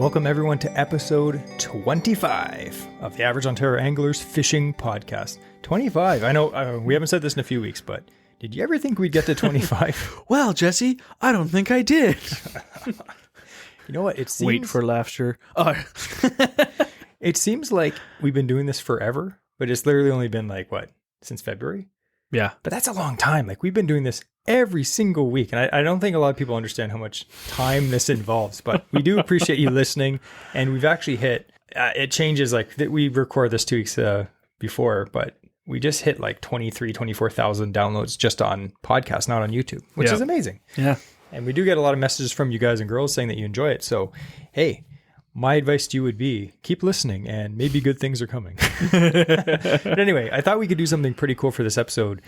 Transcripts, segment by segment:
welcome everyone to episode 25 of the Average Ontario Anglers Fishing Podcast. 25. I know we haven't said this in a few weeks, but did you ever think we'd get to 25? Well, Jesse, I don't think I did. You know what? It seems, Wait for laughter. Oh. It seems like we've been doing this forever, but it's literally only been since February? Yeah. But that's a long time. We've been doing this every single week. And I don't think a lot of people understand how much time this involves, but we do appreciate you listening. And we've actually hit, it changes we record this 2 weeks before, but we just hit 24,000 downloads just on podcasts, not on YouTube, which is amazing. Yeah. And we do get a lot of messages from you guys and girls saying that you enjoy it. So, hey, my advice to you would be keep listening and maybe good things are coming. But anyway, I thought we could do something pretty cool for this episode.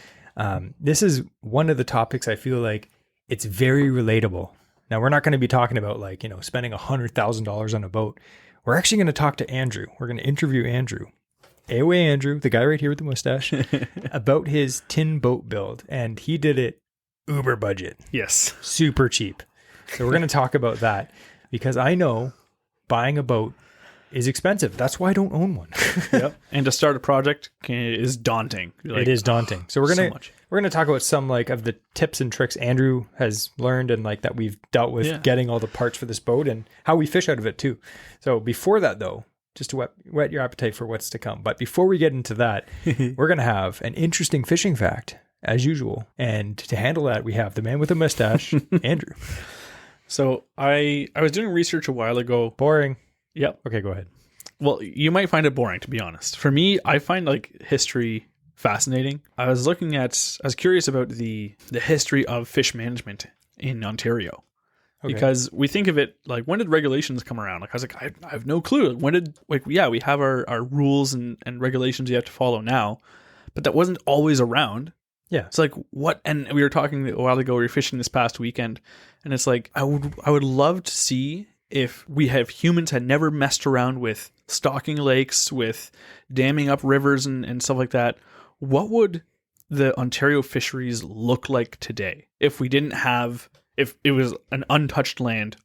This is one of the topics I feel like it's very relatable. Now, we're not going to be talking about spending $100,000 on a boat. We're actually going to talk to Andrew. We're going to interview Andrew. AOA Andrew, the guy right here with the mustache, about his tin boat build. And he did it uber budget. Yes. Super cheap. So we're going to talk about that because I know buying a boat is expensive. That's why I don't own one. Yep. And to start a project is daunting. It is daunting. So we're gonna talk about some of the tips and tricks Andrew has learned and that we've dealt with getting all the parts for this boat and how we fish out of it too. So before that though, just to whet your appetite for what's to come. But before we get into that, we're gonna have an interesting fishing fact as usual. And to handle that, we have the man with a mustache, Andrew. So I was doing research a while ago. Boring. Yep. Okay, go ahead. Well, you might find it boring, to be honest. For me, I find history fascinating. I was curious about the history of fish management in Ontario. Okay. Because we think of it when did regulations come around? I was I have no clue. When did we have our rules and regulations you have to follow now, but that wasn't always around. Yeah. It's what? And we were talking a while ago, we were fishing this past weekend, and it's I would love to see if humans had never messed around with stocking lakes, with damming up rivers and stuff like that. What would the Ontario fisheries look like today if it was an untouched land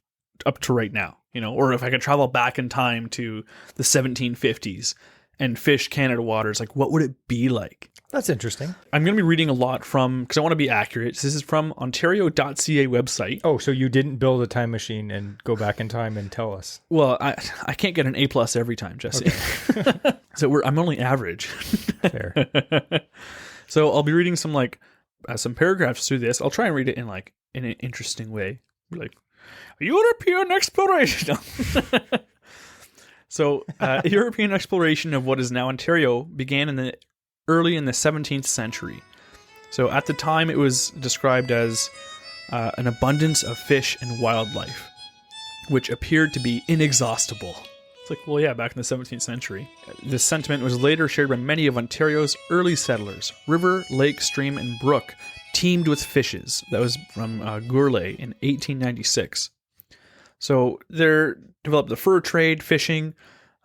up to right now, or if I could travel back in time to the 1750s and fish Canada waters, what would it be like? That's interesting. I'm going to be reading a lot because I want to be accurate. This is from Ontario.ca website. Oh, so you didn't build a time machine and go back in time and tell us? Well, I can't get an A+ every time, Jesse. Okay. So I'm only average. Fair. So I'll be reading some paragraphs through this. I'll try and read it in an interesting way. European exploration. So European exploration of what is now Ontario began early in the 17th century. So at the time, it was described as an abundance of fish and wildlife, which appeared to be inexhaustible. It's back in the 17th century. This sentiment was later shared by many of Ontario's early settlers. River, lake, stream, and brook teemed with fishes. That was from Gourlay in 1896. So they developed the fur trade, fishing.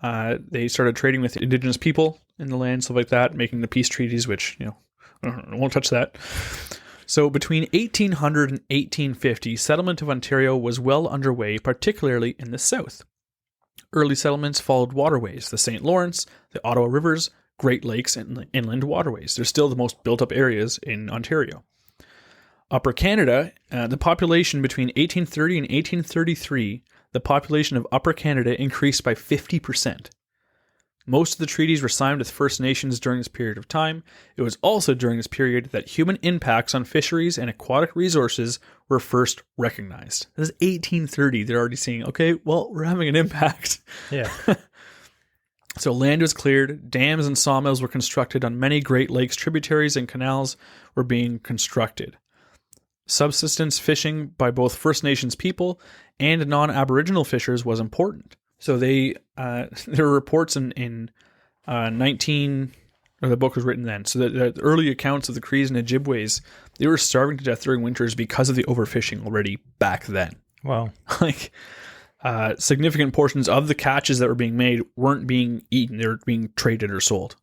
They started trading with Indigenous people in the land, stuff like that, making the peace treaties, which, I won't touch that. So between 1800 and 1850, settlement of Ontario was well underway, particularly in the south. Early settlements followed waterways, the St. Lawrence, the Ottawa Rivers, Great Lakes, and inland waterways. They're still the most built-up areas in Ontario. Upper Canada, the population between 1830 and 1833, the population of Upper Canada increased by 50%. Most of the treaties were signed with First Nations during this period of time. It was also during this period that human impacts on fisheries and aquatic resources were first recognized. This is 1830. They're already seeing, we're having an impact. Yeah. So land was cleared, dams and sawmills were constructed on many Great Lakes tributaries, and canals were being constructed. Subsistence fishing by both First Nations people and non-Aboriginal fishers was important. So there were reports in 19, or the book was written then. So the early accounts of the Crees and Ojibways, they were starving to death during winters because of the overfishing already back then. Wow. Significant portions of the catches that were being made weren't being eaten. They were being traded or sold.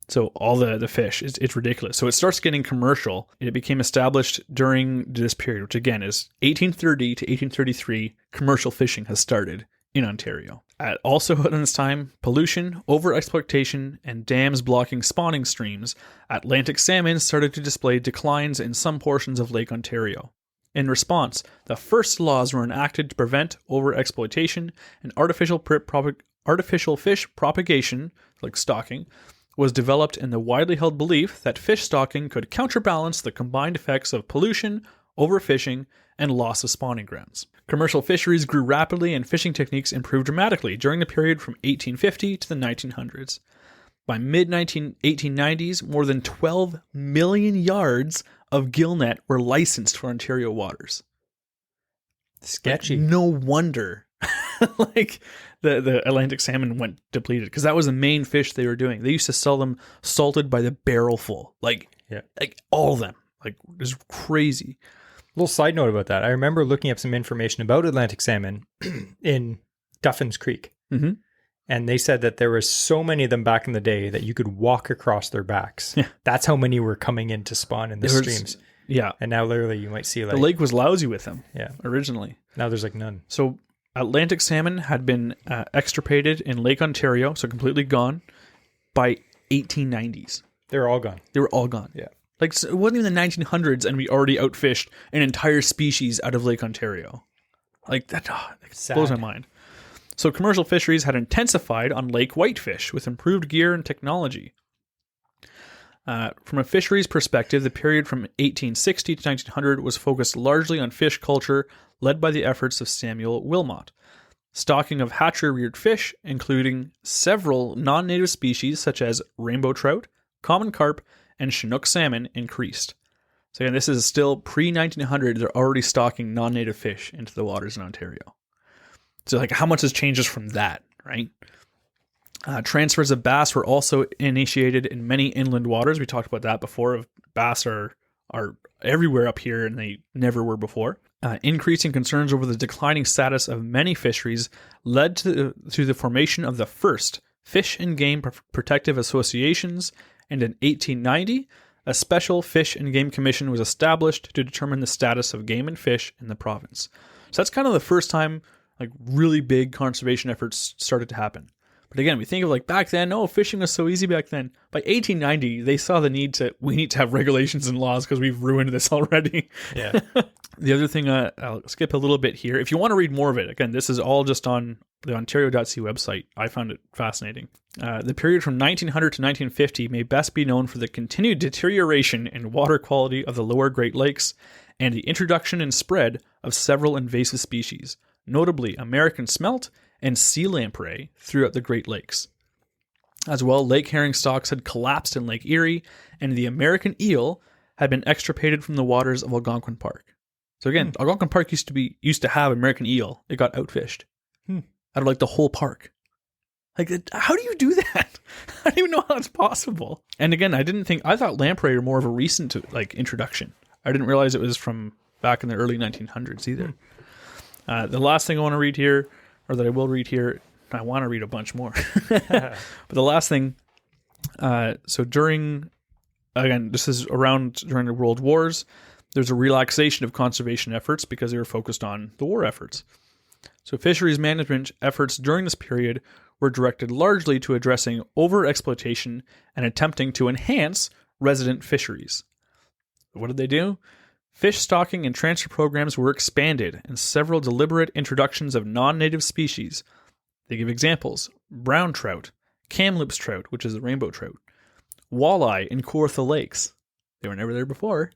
So all the fish, it's ridiculous. So it starts getting commercial. It became established during this period, which again is 1830 to 1833. Commercial fishing has started in Ontario. Also at this time, pollution, overexploitation, and dams blocking spawning streams, Atlantic salmon started to display declines in some portions of Lake Ontario. In response, the first laws were enacted to prevent overexploitation, and artificial fish propagation, like stocking, was developed in the widely held belief that fish stocking could counterbalance the combined effects of pollution, overfishing, and loss of spawning grounds. Commercial fisheries grew rapidly and fishing techniques improved dramatically during the period from 1850 to the 1900s. By mid-1890s, more than 12 million yards of gillnet were licensed for Ontario waters. Sketchy. Like, no wonder like the Atlantic salmon went depleted, because that was the main fish they were doing. They used to sell them salted by the barrelful, like all of them. Like, it was crazy. Little side note about that. I remember looking up some information about Atlantic salmon in Duffin's Creek. Mm-hmm. And they said that there were so many of them back in the day that you could walk across their backs. Yeah. That's how many were coming in to spawn in the streams. Yeah. And now literally you might see like... The lake was lousy with them originally. Now there's like none. So Atlantic salmon had been extirpated in Lake Ontario, so completely gone, by 1890s. They were all gone. They were all gone. Yeah. Like, so it wasn't even the 1900s and we already outfished an entire species out of Lake Ontario. Like, that blows my mind. So commercial fisheries had intensified on lake whitefish with improved gear and technology. From a fisheries perspective, the period from 1860 to 1900 was focused largely on fish culture, led by the efforts of Samuel Wilmot. Stocking of hatchery-reared fish, including several non-native species such as rainbow trout, common carp, and Chinook salmon, increased. So again, this is still pre-1900. They're already stocking non-native fish into the waters in Ontario. So like, how much has changed just from that, right? Transfers of bass were also initiated in many inland waters. We talked about that before. Bass are everywhere up here, and they never were before. Increasing concerns over the declining status of many fisheries led to the formation of the first Fish and Game Protective Associations, and in 1890, a special Fish and Game Commission was established to determine the status of game and fish in the province. So that's kind of the first time like really big conservation efforts started to happen. But again, we think of like back then, fishing was so easy back then. By 1890, they saw the need to have regulations and laws because we've ruined this already. Yeah. The other thing, I'll skip a little bit here. If you want to read more of it, again, this is all just on the Ontario.ca website. I found it fascinating. The period from 1900 to 1950 may best be known for the continued deterioration in water quality of the lower Great Lakes and the introduction and spread of several invasive species, notably American smelt and sea lamprey throughout the Great Lakes. As well, lake herring stocks had collapsed in Lake Erie, and the American eel had been extirpated from the waters of Algonquin Park. So again, Algonquin Park used to have American eel. It got outfished out of like the whole park. Like, how do you do that? I don't even know how that's possible. And again, I thought lamprey were more of a recent like introduction. I didn't realize it was from back in the early 1900s either. The last thing I want to read here, or that I will read here, I want to read a bunch more. But the last thing, so during the World Wars, there's a relaxation of conservation efforts because they were focused on the war efforts. So fisheries management efforts during this period were directed largely to addressing overexploitation and attempting to enhance resident fisheries. What did they do? Fish stocking and transfer programs were expanded, and several deliberate introductions of non-native species. They give examples: brown trout, Kamloops trout, which is the rainbow trout, walleye in Kawartha Lakes. They were never there before.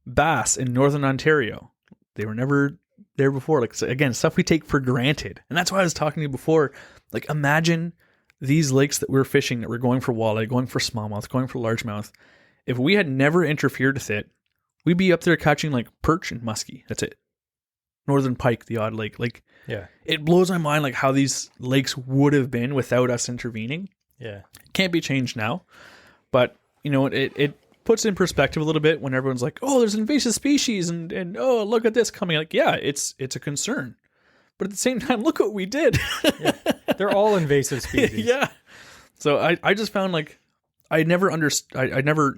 Bass in northern Ontario. They were never there before. Like, again, stuff we take for granted. And that's why I was talking to you before. Like, imagine these lakes that we're fishing, that we're going for walleye, going for smallmouth, going for largemouth. If we had never interfered with it, we'd be up there catching like perch and muskie. That's it. Northern pike, the odd lake. Like, yeah, it blows my mind like how these lakes would have been without us intervening. Yeah. It can't be changed now. But, it puts in perspective a little bit when everyone's like, oh, there's invasive species and oh, look at this coming. Like, yeah, it's a concern. But at the same time, look what we did. Yeah. They're all invasive species. Yeah. So I just found like, I never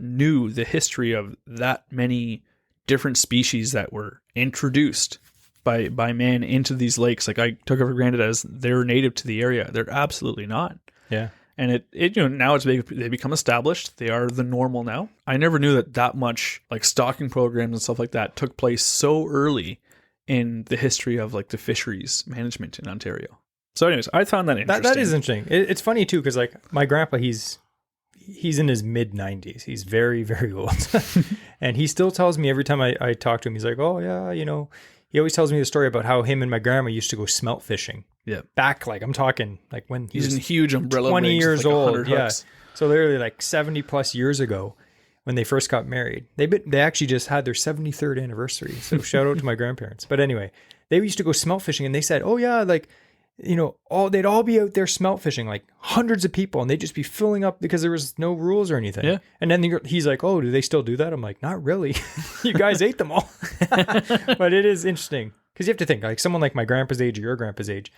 knew the history of that many different species that were introduced by man into these lakes. Like, I took it for granted as they're native to the area. They're absolutely not. Yeah. And it now they become established. They are the normal now. I never knew that much like stocking programs and stuff like that took place so early in the history of like the fisheries management in Ontario. So anyways, I found that interesting. That is interesting. It's funny too, because like my grandpa, he's in his mid 90s. He's very, very old. And he still tells me every time I talk to him, he's like, oh yeah, he always tells me the story about how him and my grandma used to go smelt fishing. Yeah. Back, like, I'm talking like when he was using huge umbrella 20 years like old. 100 Yeah. hooks. So literally like 70 plus years ago when they first got married. They actually just had their 73rd anniversary. So shout out to my grandparents. But anyway, they used to go smelt fishing and they said, oh yeah, like, they'd all be out there smelt fishing, like hundreds of people, and they'd just be filling up because there was no rules or anything. Yeah. And then he's like, oh, do they still do that? I'm like, not really. You guys ate them all. But it is interesting because you have to think, like someone like my grandpa's age or your grandpa's age,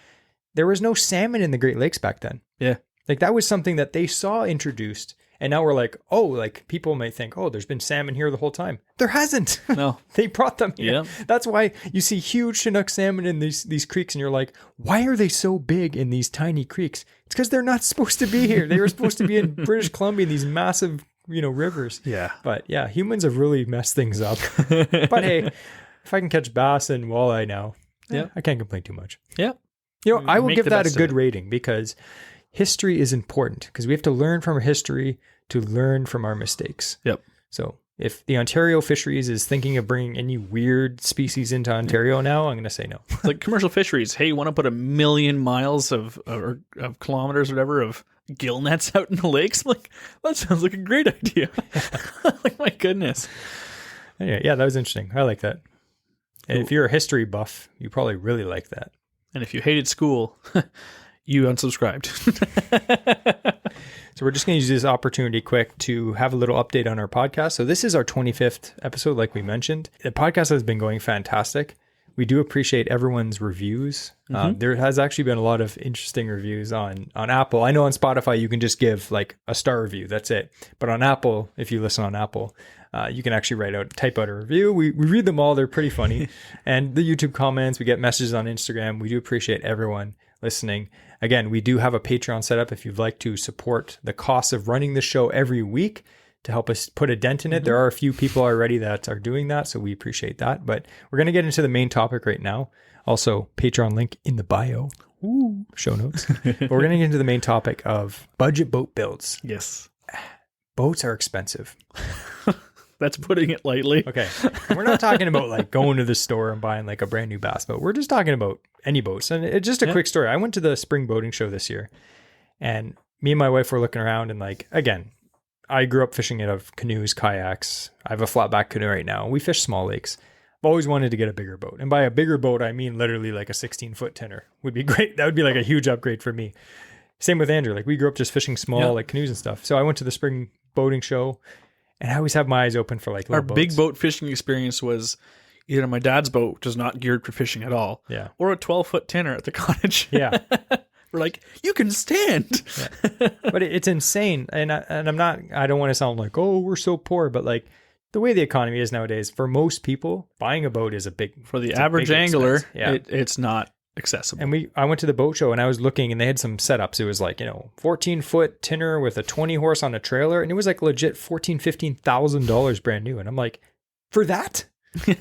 there was no salmon in the Great Lakes back then. Yeah. Like that was something that they saw introduced. And now we're like, oh, like people may think, oh, there's been salmon here the whole time. There hasn't. No. They brought them here. Yeah. That's why you see huge Chinook salmon in these creeks and you're like, why are they so big in these tiny creeks? It's because they're not supposed to be here. They were supposed to be in British Columbia in these massive, rivers. Yeah. But yeah, humans have really messed things up. But hey, if I can catch bass and walleye now, yeah, I can't complain too much. Yeah. I will Make give the that a best of good it. rating because history is important because we have to learn from our history to learn from our mistakes. Yep. So if the Ontario fisheries is thinking of bringing any weird species into Ontario now, I'm going to say no. Like commercial fisheries. Hey, you want to put 1 million miles of kilometers or whatever of gill nets out in the lakes? I'm like, that sounds like a great idea. Like, my goodness. Anyway, yeah, that was interesting. I like that. And if you're a history buff, you probably really like that. And if you hated school, you unsubscribed. So we're just going to use this opportunity quick to have a little update on our podcast. So this is our 25th episode, like we mentioned. The podcast has been going fantastic. We do appreciate everyone's reviews. There has actually been a lot of interesting reviews on Apple. I know on Spotify, you can just give like a star review. That's it. But on Apple, if you listen on Apple, you can actually type out a review. We read them all. They're pretty funny. And the YouTube comments, we get messages on Instagram. We do appreciate everyone listening. Again, we do have a Patreon set up if you'd like to support the cost of running the show every week to help us put a dent in it. There are a few people already that are doing that, so we appreciate that. But we're going to get into the main topic right now. Also, Patreon link in the bio. Ooh, show notes. But we're going to get into the main topic of budget boat builds. Yes. Boats are expensive. That's putting it lightly. Okay. We're not talking about like going to the store and buying like a brand new bass boat. We're just talking about any boats. And it's just a quick story. I went to the spring boating show this year and me and my wife were looking around and like, again, I grew up fishing out of canoes, kayaks. I have a flatback canoe right now. We fish small lakes. I've always wanted to get a bigger boat. And by a bigger boat, I mean literally like a 16-foot tenor would be great. That would be like a huge upgrade for me. Same with Andrew. Like we grew up just fishing small like canoes and stuff. So I went to the spring boating show and I always have my eyes open for like little Our boats. big boat fishing experience was either my dad's boat, which is not geared for fishing at all, or a 12-foot tenor at the cottage. Yeah. We're like, you can stand. Yeah. But it's insane. And I don't want to sound like, oh, we're so poor, but like the way the economy is nowadays, for most people, buying a boat is a big, For the average angler, yeah. it's not accessible. And I went to the boat show and I was looking and they had some setups. It was like, 14-foot tenor with a 20 horse on a trailer. And it was like legit $14,000-$15,000 brand new. And I'm like, for that?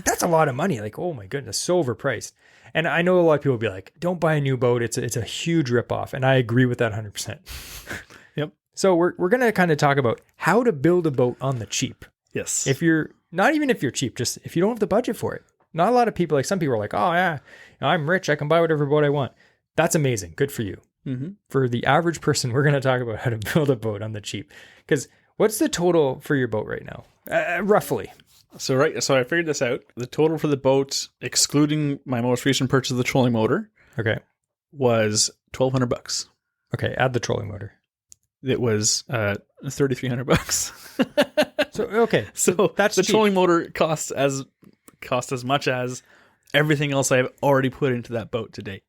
That's a lot of money. Like, oh my goodness, so overpriced. And I know a lot of people will be like, don't buy a new boat. It's a huge ripoff. And I agree with that 100%. Yep. So we're going to kind of talk about how to build a boat on the cheap. Yes. If you're cheap, just if you don't have the budget for it. Not a lot of people, like some people are like, oh yeah, I'm rich. I can buy whatever boat I want. That's amazing. Good for you. Mm-hmm. For the average person, we're going to talk about how to build a boat on the cheap. Because what's the total for your boat right now? Roughly. So I figured this out. The total for the boat, excluding my most recent purchase of the trolling motor, Okay. was $1,200. Okay. Add the trolling motor. It was $3,300. So, okay. So that's the cheap. trolling motor cost as much as everything else I've already put into that boat to date.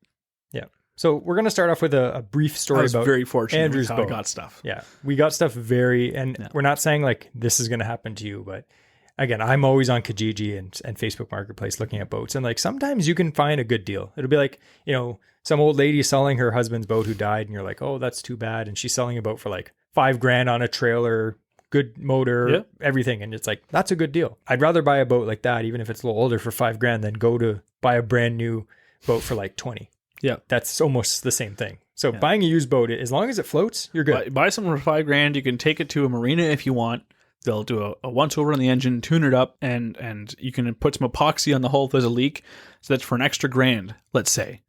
Yeah. So we're going to start off with a brief story I was about very fortunate Andrew's with how boat. I got stuff. Yeah. We got stuff we're not saying like this is going to happen to you, but again, I'm always on Kijiji and Facebook Marketplace looking at boats. And like sometimes you can find a good deal. It'll be like, some old lady selling her husband's boat who died, and you're like, oh, that's too bad. And she's selling a boat for like $5,000 on a trailer, good motor, everything. And it's like, that's a good deal. I'd rather buy a boat like that, even if it's a little older, for $5,000 than go to buy a brand new boat for like 20. Yeah. That's almost the same thing. So buying a used boat, as long as it floats, you're good. Buy something for $5,000. You can take it to a marina if you want. They'll do a once over on the engine, tune it up, and you can put some epoxy on the hull if there's a leak. So that's for an extra $1,000, let's say.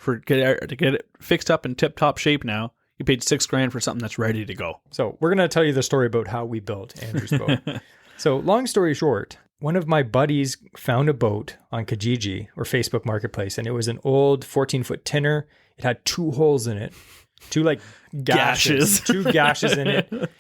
To get it fixed up in tip-top shape now, you paid $6,000 for something that's ready to go. So we're going to tell you the story about how we built Andrew's boat. So long story short, one of my buddies found a boat on Kijiji or Facebook Marketplace, and it was an old 14-foot tinner. It had 2 holes in it, 2 like gashes, 2 gashes in it.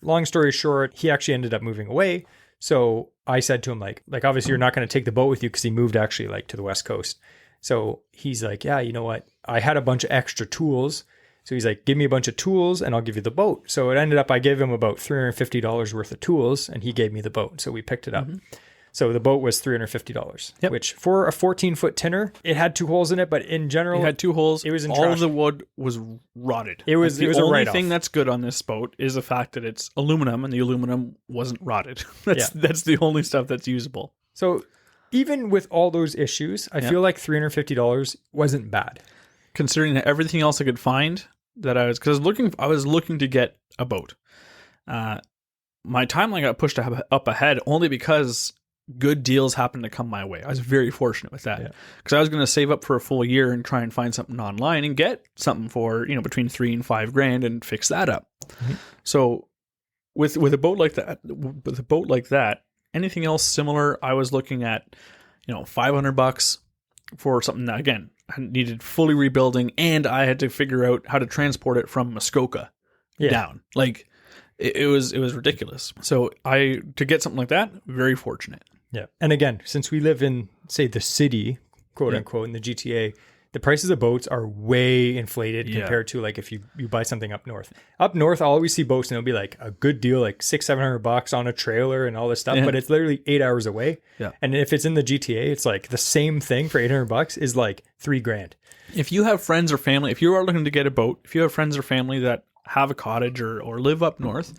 Long story short, he actually ended up moving away. So I said to him, like obviously you're not going to take the boat with you, because he moved actually like to the West Coast. So he's like, yeah, you know what? I had a bunch of extra tools. So he's like, give me a bunch of tools and I'll give you the boat. So it ended up, I gave him about $350 worth of tools and he gave me the boat. So we picked it up. Mm-hmm. So the boat was $350, which for a 14-foot tinner, it had 2 holes in it, but in general, it had 2 holes. It was in all trash. Of the wood was rotted. It was the a only write-off. thing that's good on this boat is the fact that it's aluminum, and the aluminum wasn't rotted. That's the only stuff that's usable. So even with all those issues, I feel like $350 wasn't bad, considering that everything else I could find that I was looking to get a boat. My timeline got pushed up ahead only because good deals happened to come my way. I was very fortunate with that, because I was going to save up for a full year and try and find something online and get something for between $3,000 and $5,000 and fix that up. Mm-hmm. So with a boat like that, anything else similar, I was looking at $500 for something that, again, I needed fully rebuilding, and I had to figure out how to transport it from Muskoka down. Like it was ridiculous. So to get something like that, very fortunate. Yeah. And again, since we live in, say, the city, quote unquote, in the GTA, the prices of boats are way inflated compared to like if you buy something up north. Up north, I'll always see boats and it'll be like a good deal, like $600-700 on a trailer and all this stuff, but it's literally 8 hours away. Yeah. And if it's in the GTA, it's like the same thing for $800 is like $3,000. If you have friends or family, if you are looking to get a boat, if you have friends or family that have a cottage or live up north,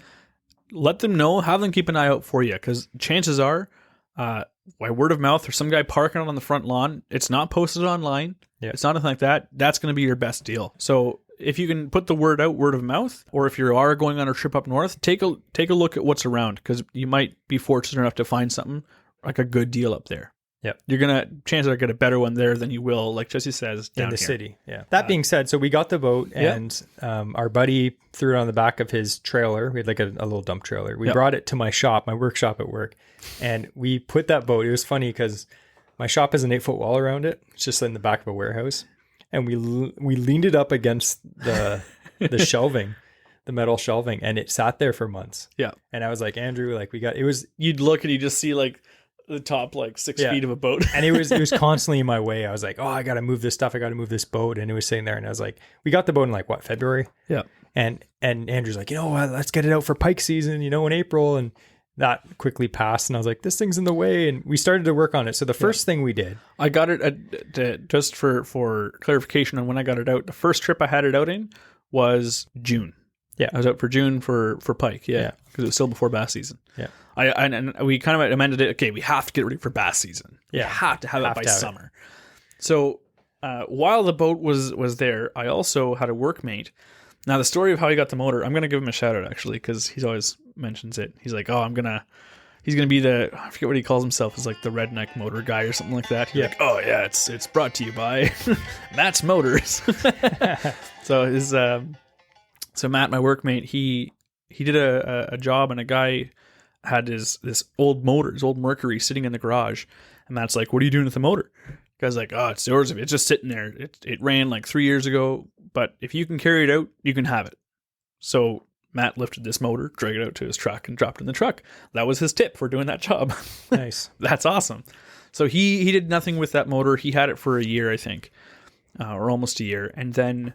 let them know, have them keep an eye out for you, because chances are, by word of mouth, or some guy parking it on the front lawn, it's not posted online. Yeah. It's not anything like that. That's going to be your best deal. So if you can put the word out, word of mouth, or if you are going on a trip up north, take a look at what's around, because you might be fortunate enough to find something like a good deal up there. Yeah, chances are get a better one there than you will, like Jesse says, down in the here. city. Yeah. That being said, so we got the boat, and our buddy threw it on the back of his trailer. We had like a little dump trailer. We brought it to my shop, my workshop at work, and we put that boat. It was funny because my shop has an 8-foot wall around it. It's just in the back of a warehouse, and we leaned it up against the shelving, the metal shelving, and it sat there for months. Yeah, and I was like, Andrew, like you'd look and you just see like the top like 6 feet of a boat. And it was constantly in my way. I was like, oh, I got to move this stuff. I got to move this boat. And it was sitting there, and I was like, we got the boat in like February. Yeah. And Andrew's like, let's get it out for pike season, in April. And that quickly passed. And I was like, this thing's in the way. And we started to work on it. So the first thing we did, I got it just for clarification on when I got it out. The first trip I had it out in was June. Yeah. I was out for June for pike. Yeah. Because it was still before bass season. Yeah. And we kind of amended it. Okay, we have to get ready for bass season. Yeah, we have to have it by summer. So while the boat was there, I also had a workmate. Now the story of how he got the motor, I'm going to give him a shout out actually, because he's always mentions it. He's like, he's gonna be I forget what he calls himself, is like the redneck motor guy or something like that. He's like, oh yeah, it's brought to you by Matt's Motors. So Matt, my workmate, he did a job, and a guy had this old motor, his old Mercury, sitting in the garage, and Matt's like, what are you doing with the motor? The guy's like, oh, it's yours. It's just sitting there. It ran like 3 years ago, but if you can carry it out, you can have it. So Matt lifted this motor, dragged it out to his truck, and dropped it in the truck. That was his tip for doing that job. Nice. That's awesome. So he did nothing with that motor. He had it for a year, I think, or almost a year. And then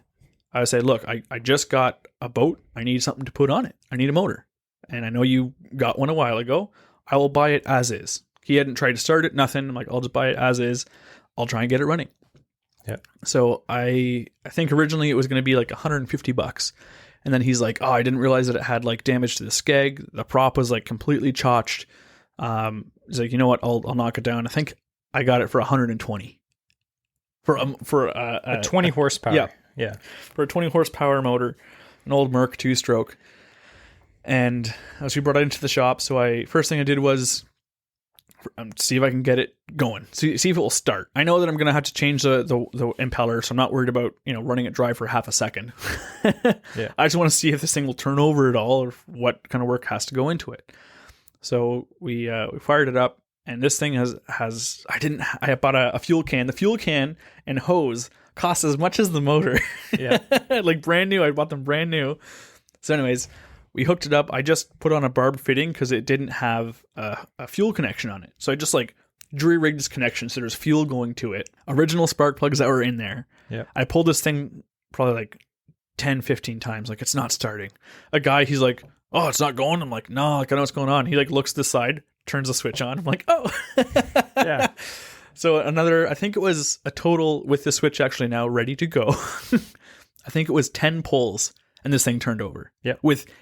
I said, look, I just got a boat. I need something to put on it. I need a motor. And I know you got one a while ago. I will buy it as is. He hadn't tried to start it, nothing. I'm like, I'll just buy it as is. I'll try and get it running. Yeah. So I think originally it was going to be like $150. And then he's like, oh, I didn't realize that it had like damage to the skeg. The prop was like completely chotched. He's like, you know what? I'll knock it down. I think I got it for 120 for a 20 horsepower. Yeah. Yeah. For a 20 horsepower motor, an old Merc 2-stroke. And as we brought it into the shop, so first thing I did was see if I can get it going. See if it will start. I know that I'm going to have to change the impeller, so I'm not worried about running it dry for half a second. Yeah. I just want to see if this thing will turn over at all, or what kind of work has to go into it. So we fired it up, and this thing has I bought a fuel can. The fuel can and hose cost as much as the motor. Yeah. Like brand new. I bought them brand new. So anyways, we hooked it up. I just put on a barb fitting because it didn't have a fuel connection on it. So I just like jury-rigged this connection so there's fuel going to it. Original spark plugs that were in there. Yeah. I pulled this thing probably like 10, 15 times. Like, it's not starting. A guy, he's like, oh, it's not going. I'm like, no, like, I know what's going on. He like looks to the side, turns the switch on. I'm like, oh. Yeah. So I think it was a total, with the switch actually now ready to go, I think it was 10 pulls. And this thing turned over. Yeah.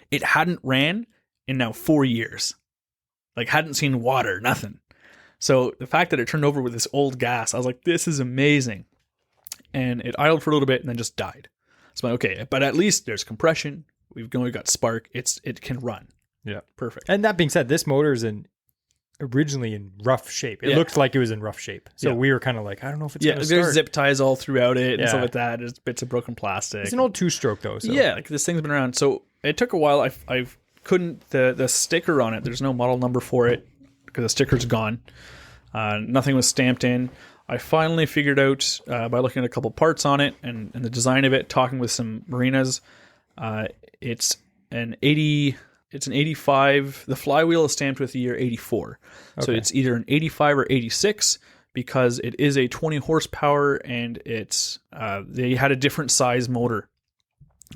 It hadn't ran in now 4 years. Like, hadn't seen water, nothing. So the fact that it turned over with this old gas, I was like, this is amazing. And it idled for a little bit and then just died. So I'm like, okay, but at least there's compression. We've got spark. It can run. Yeah. Perfect. And that being said, this motor is originally in rough shape. It looked like it was in rough shape. So we were kind of like, I don't know if it's going to start. There's zip ties all throughout it and stuff like that. There's bits of broken plastic. It's an old 2-stroke though. So. Yeah, like this thing's been around. So it took a while. I couldn't, the sticker on it, there's no model number for it because the sticker's gone. Nothing was stamped in. I finally figured out by looking at a couple parts on it and the design of it, talking with some marinas, it's an 85. The flywheel is stamped with the year 84. Okay. So it's either an 85 or 86 because it is a 20 horsepower and it's they had a different size motor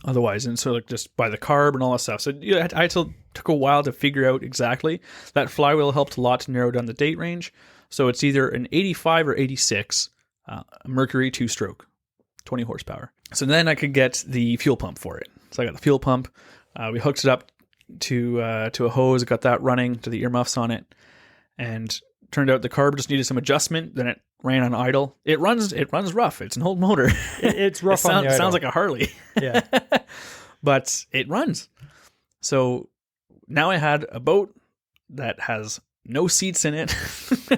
otherwise. And so like just by the carb and all that stuff. So took a while to figure out exactly. That flywheel helped a lot to narrow down the date range. So it's either an 85 or 86 Mercury 2-stroke, 20 horsepower. So then I could get the fuel pump for it. So I got the fuel pump. We hooked it up to a hose, got that running to the earmuffs on it, and turned out the carb just needed some adjustment. Then it ran on idle. It runs rough. It's an old motor. It's rough. It sounds like a Harley. Yeah. But it runs. So now I had a boat that has no seats in it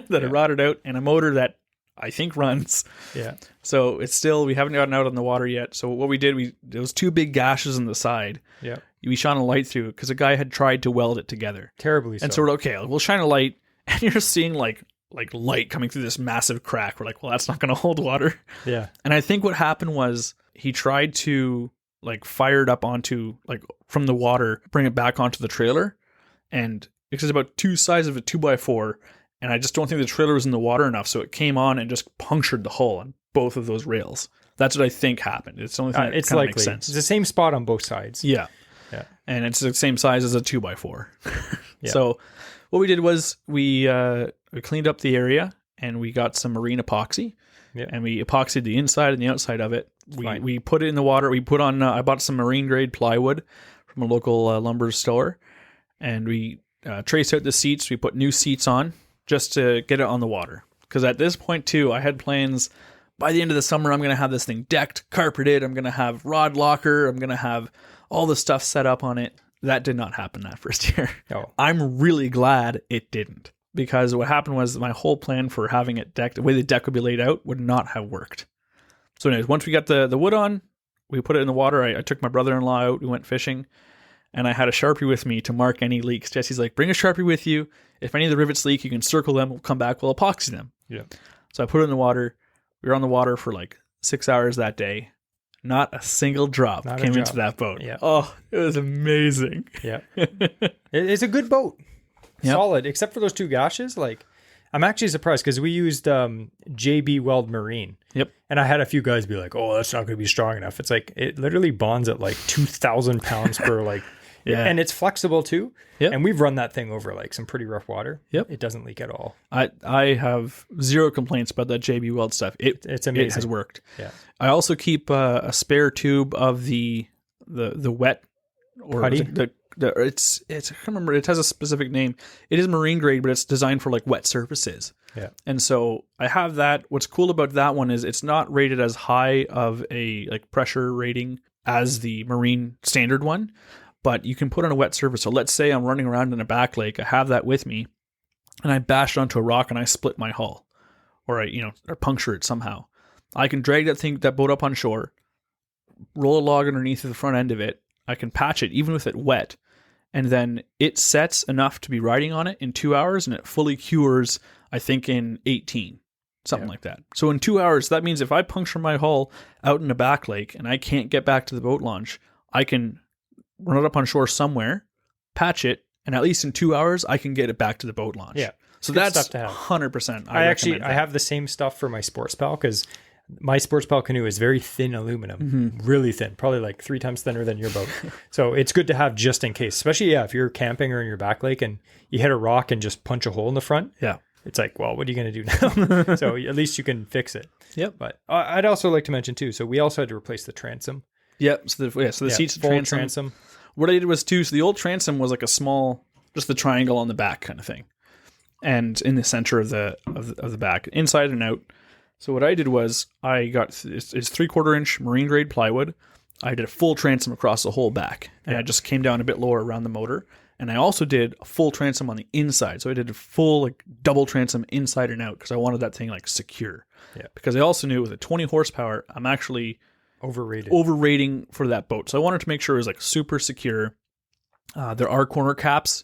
that I rotted out, and a motor that I think runs. Yeah. So it's still, we haven't gotten out on the water yet. So what we did, there was 2 big gashes on the side. Yeah. We shone a light through it because a guy had tried to weld it together. Terribly so. And so we're like, okay, we'll shine a light, and you're seeing like light coming through this massive crack. We're like, well, that's not going to hold water. Yeah. And I think what happened was he tried to like fire it up onto, like from the water, bring it back onto the trailer. And it's about 2 sides of a 2x4. And I just don't think the trailer was in the water enough. So it came on and just punctured the hull on both of those rails. That's what I think happened. It's the only thing that kind of makes sense. It's the same spot on both sides. Yeah. Yeah. And it's the same size as a 2x4. Yeah. So what we did was we cleaned up the area and we got some marine epoxy. Yeah. And we epoxied the inside and the outside of it. We put it in the water. We put on, I bought some marine grade plywood from a local lumber store. And we traced out the seats. We put new seats on just to get it on the water. Because at this point too, I had plans, by the end of the summer, I'm going to have this thing decked, carpeted. I'm going to have rod locker. I'm going to have all the stuff set up on it. That did not happen that first year. Oh. I'm really glad it didn't. Because what happened was my whole plan for having it decked, the way the deck would be laid out, would not have worked. So anyways, once we got the wood on, we put it in the water. I took my brother-in-law out. We went fishing. And I had a Sharpie with me to mark any leaks. Jesse's like, bring a Sharpie with you. If any of the rivets leak, you can circle them. We'll come back. We'll epoxy them. Yeah. So I put it in the water. We were on the water for like 6 hours that day. Not a single drop came into that boat. Yeah. Oh, it was amazing. Yeah. It's a good boat. Yep. Solid. Except for those 2 gashes. Like, I'm actually surprised because we used JB Weld Marine. Yep. And I had a few guys be like, oh, that's not going to be strong enough. It's like, it literally bonds at like 2,000 pounds per like Yeah. And it's flexible too. Yep. And we've run that thing over like some pretty rough water. Yep. It doesn't leak at all. I have zero complaints about that JB Weld stuff. It's amazing. It has worked. Yeah. I also keep a spare tube of the wet or Putty? it's I can't remember. It has a specific name. It is marine grade, but it's designed for like wet surfaces. Yeah. And so I have that. What's cool about that one is it's not rated as high of a like pressure rating as the marine standard one, but you can put on a wet surface. So let's say I'm running around in a back lake. I have that with me, and I bashed onto a rock and I split my hull, or or puncture it somehow. I can drag that boat up on shore, roll a log underneath the front end of it. I can patch it even with it wet, and then it sets enough to be riding on it in 2 hours, and it fully cures, I think, in 18, something like that. So in 2 hours, that means if I puncture my hull out in a back lake and I can't get back to the boat launch, I can run it up on shore somewhere, patch it, and at least in 2 hours, I can get it back to the boat launch. Yeah. So Good that's stuff to have. 100%. I have the same stuff for my Sports Pal because my Sports Pal canoe is very thin aluminum, really thin, probably like 3 times thinner than your boat. So it's good to have just in case, especially if you're camping or in your back lake and you hit a rock and just punch a hole in the front. Yeah. It's like, well, what are you going to do now? So at least you can fix it. Yep. But I'd also like to mention too, so we also had to replace the transom. Yep. So the seats, full transom. What I did was too, so the old transom was like a small, just the triangle on the back kind of thing. And in the center of the back, inside and out. So what I did was I got it's 3/4 inch marine grade plywood. I did a full transom across the whole back, and I just came down a bit lower around the motor. And I also did a full transom on the inside. So I did a full like double transom inside and out because I wanted that thing like secure. Yeah. Because I also knew with a 20 horsepower, I'm actually overrating for that boat. So I wanted to make sure it was like super secure. There are corner caps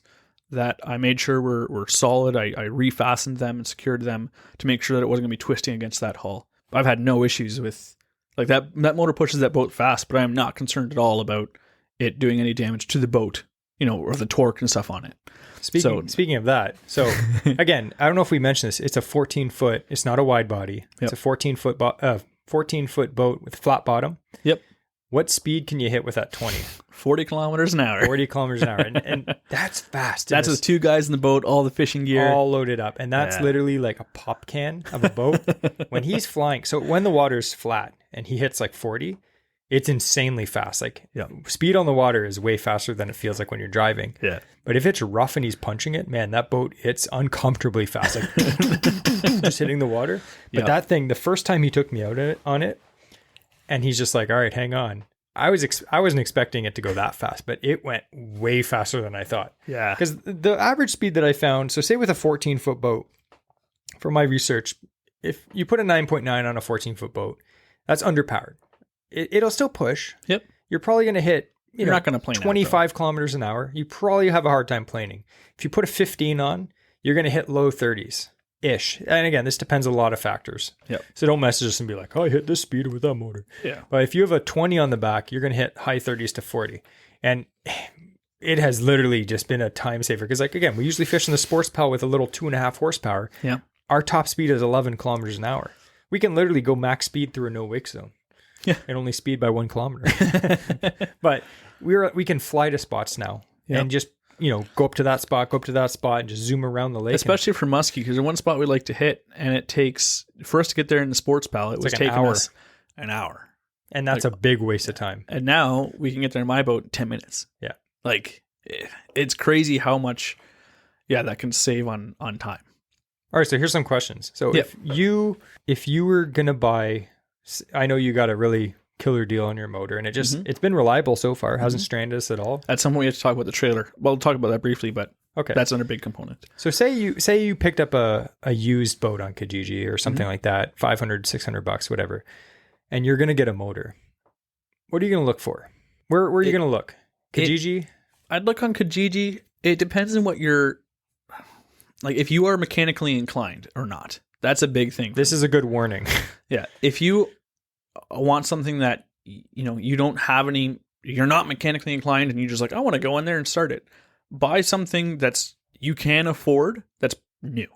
that I made sure were solid. I refastened them and secured them to make sure that it wasn't going to be twisting against that hull. I've had no issues with like that motor pushes that boat fast, but I am not concerned at all about it doing any damage to the boat, or the torque and stuff on it. Speaking of that, so again, I don't know if we mentioned this. It's a 14-foot. It's not a wide body. It's a 14-foot boat with flat bottom. Yep. What speed can you hit with that 20? 40 kilometers an hour. 40 kilometers an hour. And that's fast. That's with 2 guys in the boat, all the fishing gear. All loaded up. And that's literally like a pop can of a boat. When he's flying, so when the water's flat and he hits like 40, it's insanely fast. Like speed on the water is way faster than it feels like when you're driving. Yeah. But if it's rough and he's punching it, man, that boat, it's uncomfortably fast. Like just hitting the water. But that thing, the first time he took me out on it, and he's just like, all right, hang on. I wasn't expecting it to go that fast, but it went way faster than I thought. Yeah. Because the average speed that I found, so say with a 14-foot boat, from my research, if you put a 9.9 on a 14-foot boat, that's underpowered. It'll still push. Yep. You're probably going to hit, you're not going to plane 25 kilometers an hour. You probably have a hard time planing. If you put a 15 on, you're going to hit low 30s. Ish. And again, this depends on a lot of factors. Yep. So don't message us and be like, oh, I hit this speed with that motor. Yeah. But if you have a 20 on the back, you're going to hit high 30s to 40. And it has literally just been a time saver. Because like, again, we usually fish in the Sports Pal with a little 2.5 horsepower. Yeah. Our top speed is 11 kilometers an hour. We can literally go max speed through a no wake zone. Yeah. And only speed by 1 kilometer. But we can fly to spots now and just, go up to that spot, and just zoom around the lake. Especially for muskie, because there's one spot we like to hit, and it takes, for us to get there in the Sports Pal, it was like taking us an hour. And that's a big waste of time. And now we can get there in my boat in 10 minutes. Yeah. Like, it's crazy how much, that can save on time. All right, so here's some questions. So if you were going to buy, I know you got a really killer deal on your motor, and it's been reliable so far. Hasn't stranded us at all. At some point we have to talk about the trailer. Well, we'll talk about that briefly, but okay, that's another big component. So say you picked up a used boat on Kijiji or something like that, $500, $600, whatever, and you're going to get a motor. What are you going to look for? Where are you going to look? Kijiji? I'd look on Kijiji. It depends on what you're, like, if you are mechanically inclined or not. That's a big thing. This is a good warning. Yeah. If you want something that, you don't have any, you're not mechanically inclined and you just like, I want to go in there and start it. Buy something you can afford that's new.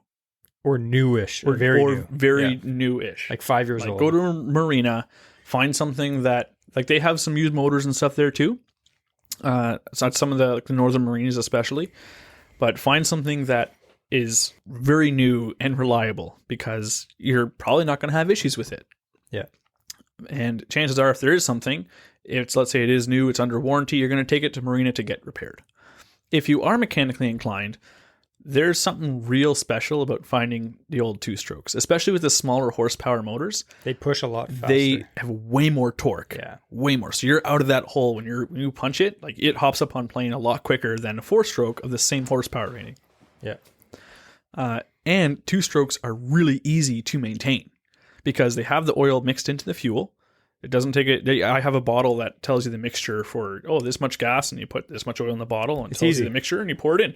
Or newish. Or very new. Very newish. Like 5 years old. Go to a marina, find something that, like, they have some used motors and stuff there too. It's not some of the northern marinas especially, but find something that is very new and reliable, because you're probably not going to have issues with it. Yeah. And chances are, if there is something, let's say it is new, it's under warranty, you're going to take it to marina to get repaired. If you are mechanically inclined, there's something real special about finding the old two-strokes, especially with the smaller horsepower motors. They push a lot faster. They have way more torque. Yeah. Way more. So you're out of that hole when you punch it, like it hops up on plane a lot quicker than a four-stroke of the same horsepower rating. Yeah. And two-strokes are really easy to maintain because they have the oil mixed into the fuel. It doesn't take it. I have a bottle that tells you the mixture for, this much gas, and you put this much oil in the bottle, and it tells you the mixture, and you pour it in.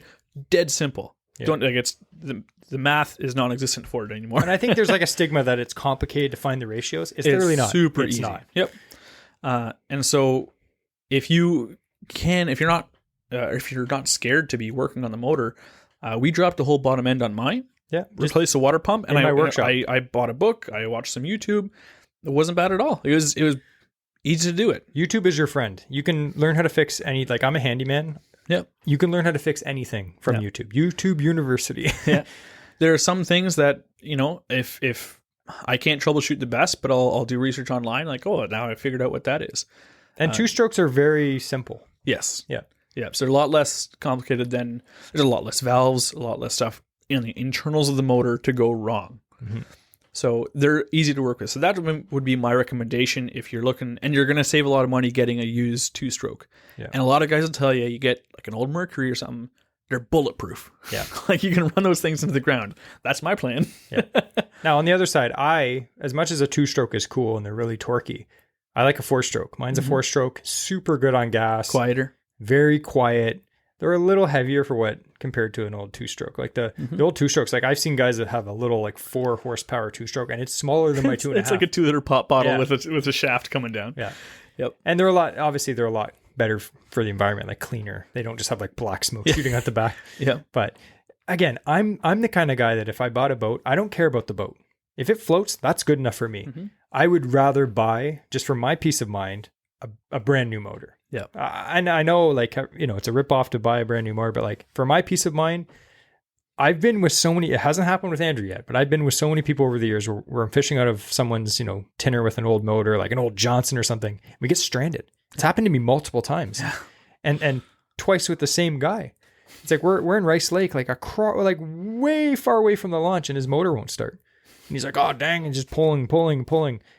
Dead simple. Yeah. Don't like it's the math is non-existent for it anymore. And I think there's like a stigma that it's complicated to find the ratios. It's really not. Super it's easy. Not. Yep. And so if you're not scared to be working on the motor, we dropped the whole bottom end on mine. Yeah. Replaced the water pump, and in my workshop. I bought a book. I watched some YouTube. It wasn't bad at all. It was easy to do it. YouTube is your friend. You can learn how to fix like I'm a handyman. Yep. You can learn how to fix anything from YouTube. YouTube University. Yeah. There are some things that, if I can't troubleshoot the best, but I'll do research online, like, now I figured out what that is. And two strokes are very simple. Yes. Yeah. Yeah. So they're a lot less complicated there's a lot less valves, a lot less stuff in the internals of the motor to go wrong. Mm-hmm. So they're easy to work with. So that would be my recommendation if you're looking, and you're going to save a lot of money getting a used two-stroke. Yeah. And a lot of guys will tell you get like an old Mercury or something, they're bulletproof. Yeah. Like you can run those things into the ground. That's my plan. Yeah. Now on the other side, as much as a two-stroke is cool and they're really torquey, I like a four-stroke. Mine's a four-stroke, super good on gas. Quieter. Very quiet. They're a little heavier for what compared to an old two-stroke. Like the old two-strokes, like I've seen guys that have a little like 4 horsepower two-stroke, and it's smaller than my 2.5. It's like a 2-liter pop bottle with a shaft coming down. Yeah. Yep. And they're a lot better for the environment, like cleaner. They don't just have like black smoke shooting out the back. Yeah. But again, I'm the kind of guy that if I bought a boat, I don't care about the boat. If it floats, that's good enough for me. Mm-hmm. I would rather buy, just for my peace of mind, a brand new motor. Yeah. And I know, like, it's a ripoff to buy a brand new motor, but like for my peace of mind, I've been with so many, it hasn't happened with Andrew yet, but I've been with so many people over the years where I'm fishing out of someone's, tinner with an old motor, like an old Johnson or something. We get stranded. It's happened to me multiple times. Yeah. And twice with the same guy. It's like we're in Rice Lake, like like way far away from the launch, and his motor won't start. And he's like, oh dang, and just pulling.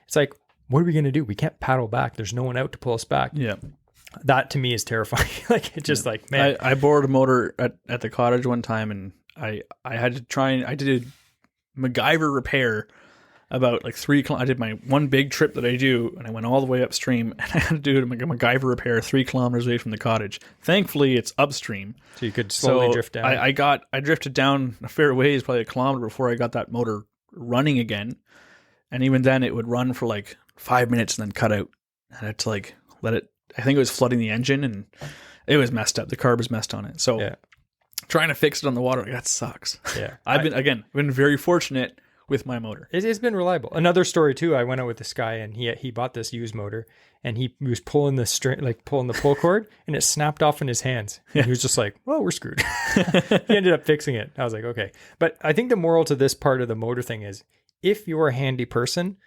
It's like, what are we gonna do? We can't paddle back. There's no one out to pull us back. Yeah. That to me is terrifying. Like it's just like, man. I borrowed a motor at the cottage one time, and I had to I did a MacGyver repair about like 3 kilometers. I did my one big trip that I do, and I went all the way upstream, and I had to do a MacGyver repair 3 kilometers away from the cottage. Thankfully, it's upstream. So you could slowly drift down. I drifted down a fair ways, probably a kilometer before I got that motor running again. And even then, it would run for like 5 minutes and then cut out. And I had to like let it, I think it was flooding the engine, and it was messed up. The carb was messed on it. So trying to fix it on the water, that sucks. Yeah. I've been very fortunate with my motor. It's been reliable. Another story too, I went out with this guy, and he bought this used motor, and he was pulling the string, like pulling the pull cord, and it snapped off in his hands. And he was just like, well, we're screwed. He ended up fixing it. I was like, okay. But I think the moral to this part of the motor thing is, if you're a handy person,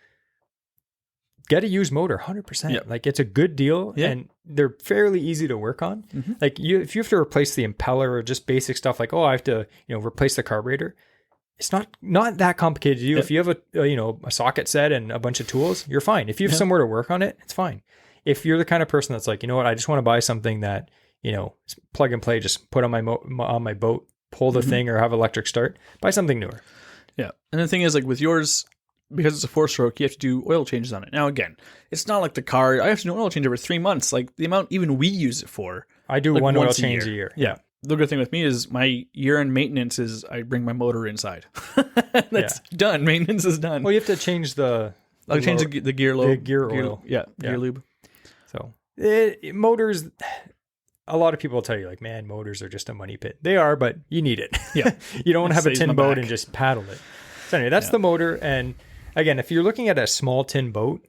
get a used motor, 100%. Yep. Like it's a good deal, and they're fairly easy to work on. Mm-hmm. Like if you have to replace the impeller or just basic stuff, like, I have to, replace the carburetor. It's not that complicated to do. Yep. If you have a socket set and a bunch of tools, you're fine. If you have somewhere to work on it, it's fine. If you're the kind of person that's like, I just want to buy something that, plug and play, just put on my boat, pull the thing, or have electric start, buy something newer. Yeah. And the thing is, like with yours, because it's a 4-stroke, you have to do oil changes on it. Now, again, it's not like the car. I have to do an oil change every 3 months. Like the amount even we use it for. I do like one oil change a year. Yeah. The good thing with me is my year-end maintenance is I bring my motor inside. That's done. Maintenance is done. Well, you have to change the gear lobe. The gear oil. Gear lube. So motors, a lot of people will tell you like, man, motors are just a money pit. They are, but you need it. Yeah. You don't want to have a tin boat and just paddle it. So anyway, that's the motor. And again, if you're looking at a small tin boat,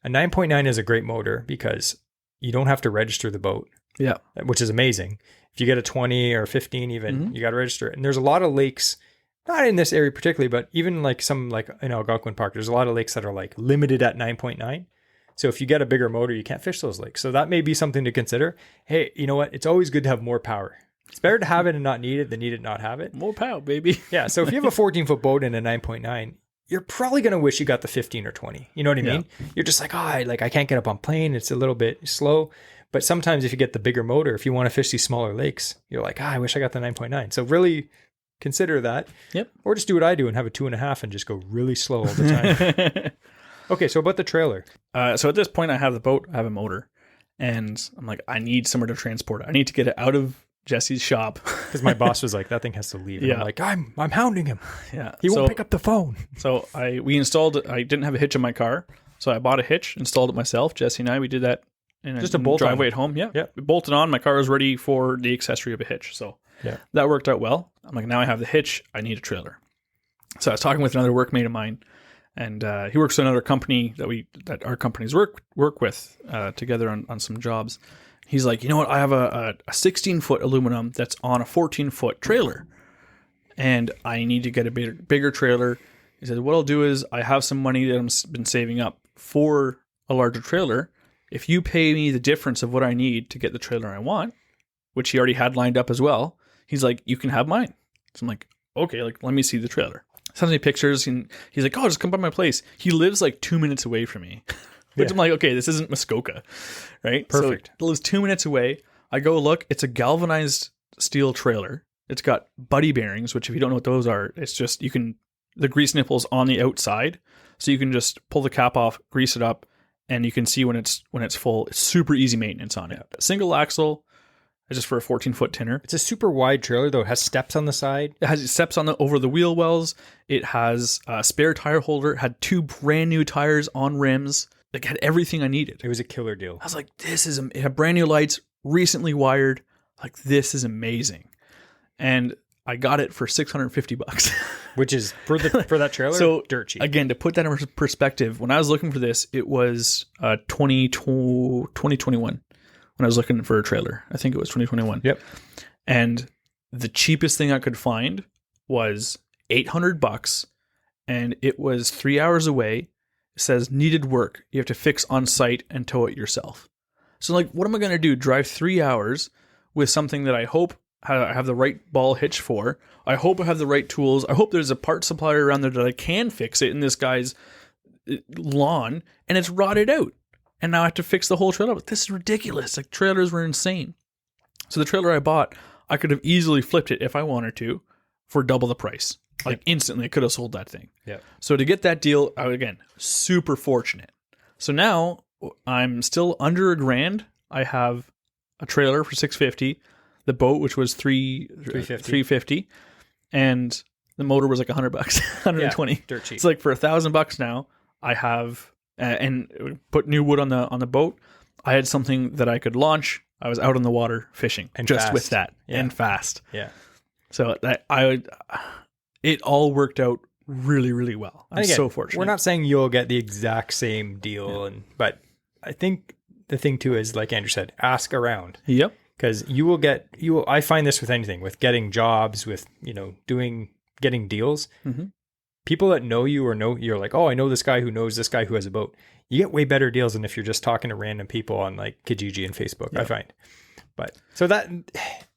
a 9.9 is a great motor because you don't have to register the boat. Yeah. which is amazing. If you get a 20 or 15 even, you got to register it. And there's a lot of lakes, not in this area particularly, but even like some like in Algonquin Park, there's a lot of lakes that are like limited at 9.9. So if you get a bigger motor, you can't fish those lakes. So that may be something to consider. Hey, you know what? It's always good to have more power. It's better to have it and not need it than need it and not have it. More power, baby. Yeah. So if you have a 14-foot boat and a 9.9, you're probably going to wish you got the 15 or 20. You know what I mean? You're just like, I can't get up on plane. It's a little bit slow. But sometimes if you get the bigger motor, if you want to fish these smaller lakes, you're like, I wish I got the 9.9. So really consider that. Yep. Or just do what I do and have a 2.5 and just go really slow all the time. Okay. So about the trailer. So at this point, I have the boat, I have a motor, and I'm like, I need somewhere to transport it. I need to get it out of Jesse's shop. Because my boss was like, that thing has to leave. And I'm like, I'm hounding him. Yeah. He won't pick up the phone. So we installed, I didn't have a hitch in my car. So I bought a hitch, installed it myself. Jesse and I, we did that in Just a bolt driveway on. at home. Yeah. Yeah. We bolted on. My car was ready for the accessory of a hitch. So that worked out well. I'm like, now I have the hitch. I need a trailer. So I was talking with another workmate of mine, and he works at another company that our companies work with together on some jobs. He's like, you know what? I have a 16-foot aluminum that's on a 14-foot trailer, and I need to get a bigger trailer. He said, what I'll do is I have some money that I've been saving up for a larger trailer. If you pay me the difference of what I need to get the trailer I want, which he already had lined up as well, he's like, you can have mine. So I'm like, okay, like let me see the trailer. Sends me pictures, and he's like, oh, just come by my place. He lives like 2 minutes away from me. Which I'm like, okay, this isn't Muskoka, right? Perfect. So it lives 2 minutes away. I go look. It's a galvanized steel trailer. It's got buddy bearings, which if you don't know what those are, it's just the grease nipple's on the outside, so you can just pull the cap off, grease it up, and you can see when it's full. It's super easy maintenance on it. Single axle, just for a 14-foot tinner. It's a super wide trailer though. It has steps on the side. It has steps over the wheel wells. It has a spare tire holder. It had 2 brand new tires on rims. Like, had everything I needed. It was a killer deal. I was like, it had brand new lights, recently wired. Like, this is amazing. And I got it for $650. Which is for that trailer, so dirt cheap. Again, to put that in perspective, when I was looking for this, it was 2021 when I was looking for a trailer. I think it was 2021. Yep. And the cheapest thing I could find was $800, and it was 3 hours away. It says needed work. You have to fix on site and tow it yourself. So like, what am I going to do? Drive 3 hours with something that I hope I have the right ball hitch for. I hope I have the right tools. I hope there's a part supplier around there that I can fix it in this guy's lawn, and it's rotted out. And now I have to fix the whole trailer. But this is ridiculous. Like, trailers were insane. So the trailer I bought, I could have easily flipped it if I wanted to for double the price. Like, instantly, I could have sold that thing. Yeah. So to get that deal, again, super fortunate. So now I'm still under $1,000. I have a trailer for $650, the boat, which was $350, and the motor was like $100, $120. Yeah, dirt cheap. It's like for $1,000 now. I have and put new wood on the boat. I had something that I could launch. I was out on the water fishing, and just fast. With that, and fast. Yeah. So it all worked out really, really well. I'm so fortunate. We're not saying you'll get the exact same deal, but I think the thing too is, like Andrew said, ask around. Yep. Because I find this with anything, with getting jobs, with, getting deals. Mm-hmm. People that know you or know you're like, oh, I know this guy who knows this guy who has a boat. You get way better deals than if you're just talking to random people on like Kijiji and Facebook. Yep. I find, but so that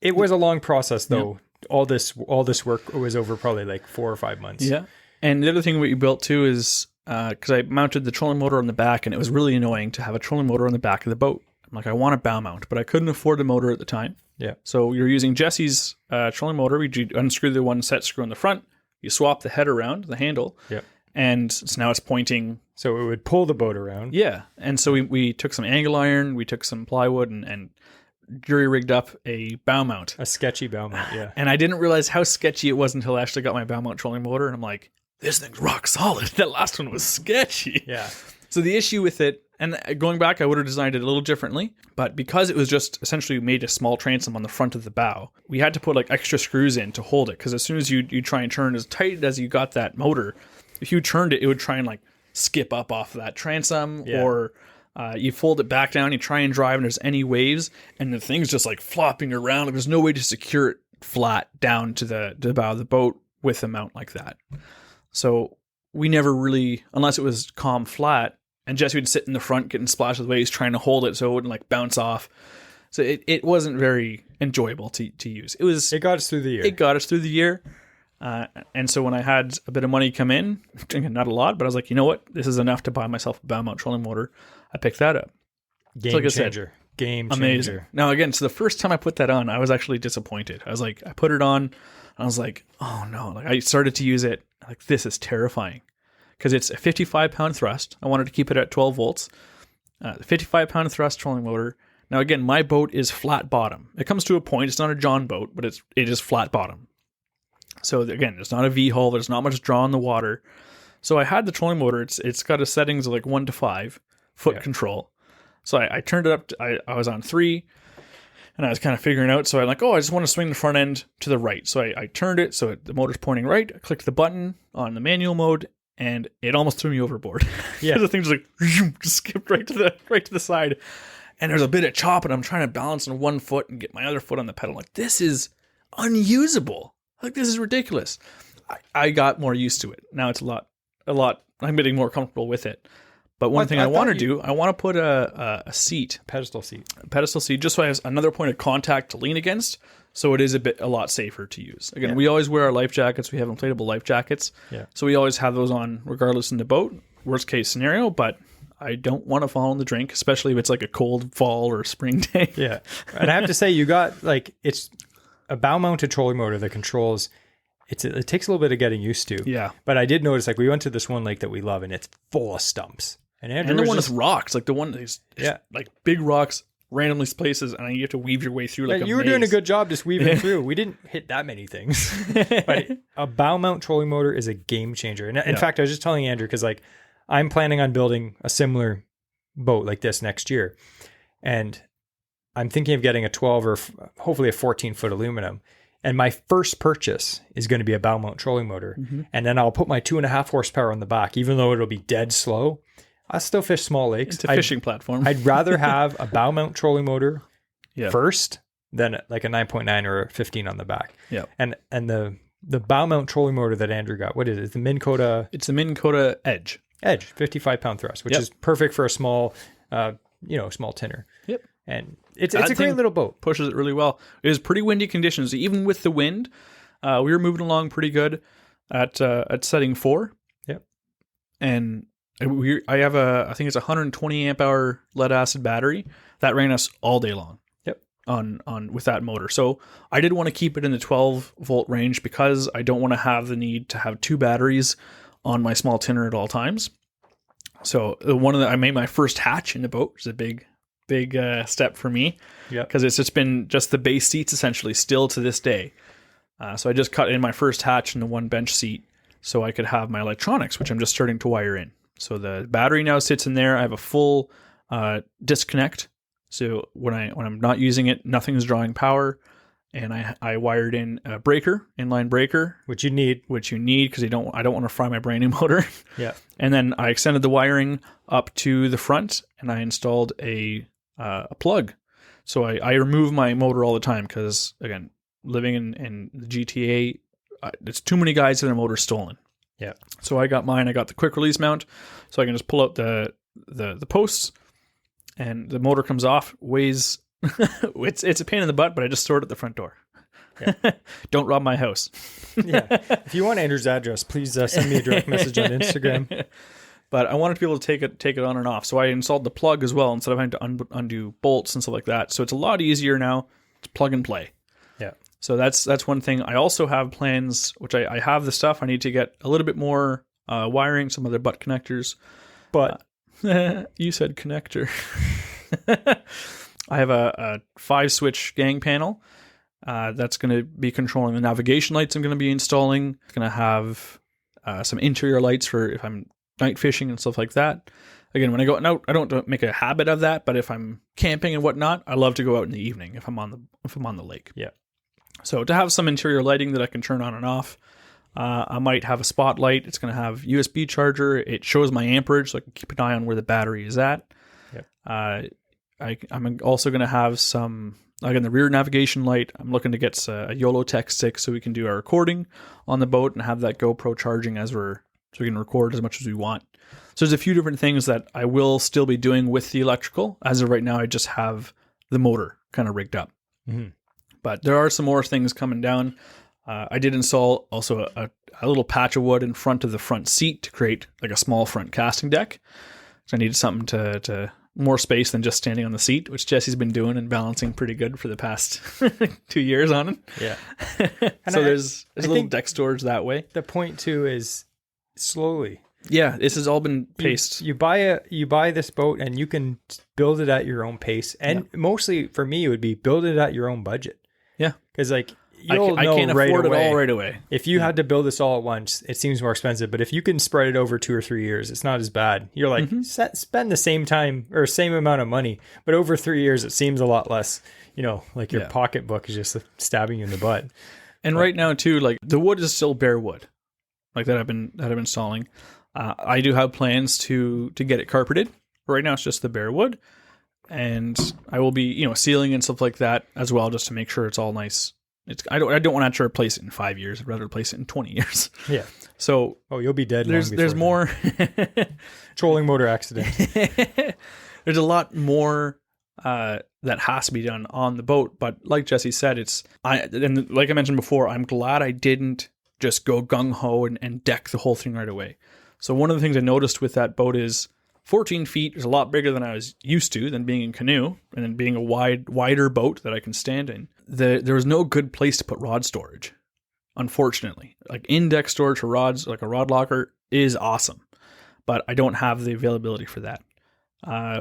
it was a long process though. Yep. All this work was over probably like 4 or 5 months. Yeah. And the other thing we built too is because I mounted the trolling motor on the back, and it was really annoying to have a trolling motor on the back of the boat. I'm like, I want a bow mount, but I couldn't afford the motor at the time. Yeah. So you're using Jesse's trolling motor. We unscrew the one set screw in the front. You swap the head around, the handle. Yeah. And now it's pointing. So it would pull the boat around. Yeah. And so we took some angle iron, we took some plywood and jury rigged up a bow mount. A sketchy bow mount, yeah. And I didn't realize how sketchy it was until I actually got my bow mount trolling motor. And I'm like, this thing's rock solid. That last one was sketchy. Yeah. So the issue with it, and going back, I would have designed it a little differently, but because it was just essentially made a small transom on the front of the bow, we had to put like extra screws in to hold it. Because as soon as you try and turn as tight as you got that motor, if you turned it, it would try and like skip up off of that transom or You fold it back down, you try and drive, and there's any waves, and the thing's just like flopping around. Like there's no way to secure it flat down to the bow of the boat with a mount like that. So we never really, unless it was calm flat, and Jesse would sit in the front getting splashed with waves trying to hold it so it wouldn't like bounce off. So it wasn't very enjoyable to use. It got us through the year. It got us through the year. And so when I had a bit of money come in, not a lot, but I was like, you know what? This is enough to buy myself a bow mount trolling motor. I picked that up. Game changer. Game changer. Amazing. Now, again, so the first time I put that on, I was actually disappointed. I was like, I put it on, and I was like, oh no. Like I started to use it. Like, this is terrifying. Because it's a 55-pound thrust. I wanted to keep it at 12 volts. 55-pound thrust trolling motor. Now, again, my boat is flat bottom. It comes to a point. It's not a John boat, but it is flat bottom. So again, there's not a V-hull. There's not much draw in the water. So I had the trolling motor. It's got a settings of like 1 to 5 foot control. So I turned it up. I was on 3, and I was kind of figuring out. So I'm like, I just want to swing the front end to the right. So I turned it so the motor's pointing right. I clicked the button on the manual mode, and it almost threw me overboard. Yeah, the thing just like just skipped right to the side. And there's a bit of chop, and I'm trying to balance on one foot and get my other foot on the pedal. I'm like, this is unusable. Like, this is ridiculous. I got more used to it. Now it's a lot. I'm getting more comfortable with it. But one thing I want to do, I want to put a seat. Pedestal seat, just so I have another point of contact to lean against. So it is a lot safer to use. Again, we always wear our life jackets. We have inflatable life jackets. Yeah. So we always have those on regardless in the boat. Worst case scenario, but I don't want to fall in the drink, especially if it's like a cold fall or spring day. Yeah. And I have to say, you got like, it's a bow mounted trolling motor that controls, it takes a little bit of getting used to. Yeah. But I did notice, like, we went to this one lake that we love, and it's full of stumps. And the one with rocks, like the one is like big rocks, randomly places, and you have to weave your way through like a maze. You were doing a good job just weaving through. We didn't hit that many things. But a bow mount trolling motor is a game changer. And in fact, I was just telling Andrew, because like, I'm planning on building a similar boat like this next year. And I'm thinking of getting a 12 or hopefully a 14-foot aluminum. And my first purchase is going to be a bow mount trolling motor. Mm-hmm. And then I'll put my 2.5 horsepower on the back, even though it'll be dead slow. I still fish small lakes. It's a fishing platform. I'd rather have a bow mount trolling motor first than like a 9.9 or a 15 on the back. Yeah. And the bow mount trolling motor that Andrew got, what is it? The Minn Kota? It's the Minn Kota Edge, 55-pound thrust, which is perfect for a small, small tinner. Yep. And it's a great little boat. Pushes it really well. It was pretty windy conditions. Even with the wind, we were moving along pretty good at setting 4. Yep. And I have I think it's a 120 amp hour lead acid battery that ran us all day long. Yep. On with that motor. So I did want to keep it in the 12 volt range because I don't want to have the need to have 2 batteries on my small tinner at all times. So I made my first hatch in the boat, which is a big step for me. Yeah. Because it's just been just the base seats essentially still to this day. So I just cut in my first hatch in the one bench seat so I could have my electronics, which I'm just starting to wire in. So the battery now sits in there. I have a full disconnect. So when I'm not using it, nothing is drawing power. And I wired in a breaker, inline breaker, which you need because I don't want to fry my brand new motor. Yeah. And then I extended the wiring up to the front, and I installed a plug. So I remove my motor all the time because, again, living in the GTA, there's too many guys that their motor's stolen. Yeah. So I got mine. I got the quick release mount, so I can just pull out the posts, and the motor comes off. Weighs it's a pain in the butt, but I just store it at the front door. Yeah. Don't rob my house. Yeah. If you want Andrew's address, please send me a direct message on Instagram. But I wanted to be able to take it on and off, so I installed the plug as well instead of having to undo bolts and stuff like that. So it's a lot easier now to plug and play. Yeah. So that's one thing. I also have plans, which I have the stuff. I need to get a little bit more wiring, some other butt connectors. But you said connector. I have a 5-switch gang panel that's going to be controlling the navigation lights I'm going to be installing. It's going to have some interior lights for if I'm night fishing and stuff like that. Again, when I go out, I don't make a habit of that, but if I'm camping and whatnot, I love to go out in the evening if I'm on the lake. Yeah. So to have some interior lighting that I can turn on and off, I might have a spotlight. It's going to have USB charger. It shows my amperage, so I can keep an eye on where the battery is at. Yep. I'm also going to have some, again, the rear navigation light. I'm looking to get a YOLO Tech stick so we can do our recording on the boat and have that GoPro charging so we can record as much as we want. So there's a few different things that I will still be doing with the electrical. As of right now, I just have the motor kind of rigged up. Mm-hmm. But there are some more things coming down. I did install also a little patch of wood in front of the front seat to create like a small front casting deck. So I needed something to more space than just standing on the seat, which Jesse's been doing and balancing pretty good for the past 2 years on it. Yeah. So there's a little deck storage that way. The point too is slowly. Yeah, this has all been paced. You buy this boat and you can build it at your own pace. And mostly for me, it would be build it at your own budget. Yeah. Because like I can't afford it all right away. If you had to build this all at once, it seems more expensive. But if you can spread it over 2 or 3 years, it's not as bad. You're like, spend the same time or same amount of money, but over 3 years, it seems a lot less, like your pocketbook is just stabbing you in the butt. And right now too, like the wood is still bare wood, like that I've been installing. I do have plans to get it carpeted. Right now, it's just the bare wood, and I will be, sealing and stuff like that as well, just to make sure it's all nice. I don't want to have to replace it in 5 years. I'd rather replace it in 20 years. Yeah. So you'll be dead. There's more trolling motor accident. There's a lot more that has to be done on the boat. But like Jesse said, and like I mentioned before, I'm glad I didn't just go gung ho and deck the whole thing right away. So one of the things I noticed with that boat is 14 feet is a lot bigger than I was used to, than being in canoe and then being a wider boat that I can stand in. There was no good place to put rod storage, unfortunately. Like in-deck storage for rods, like a rod locker, is awesome, but I don't have the availability for that.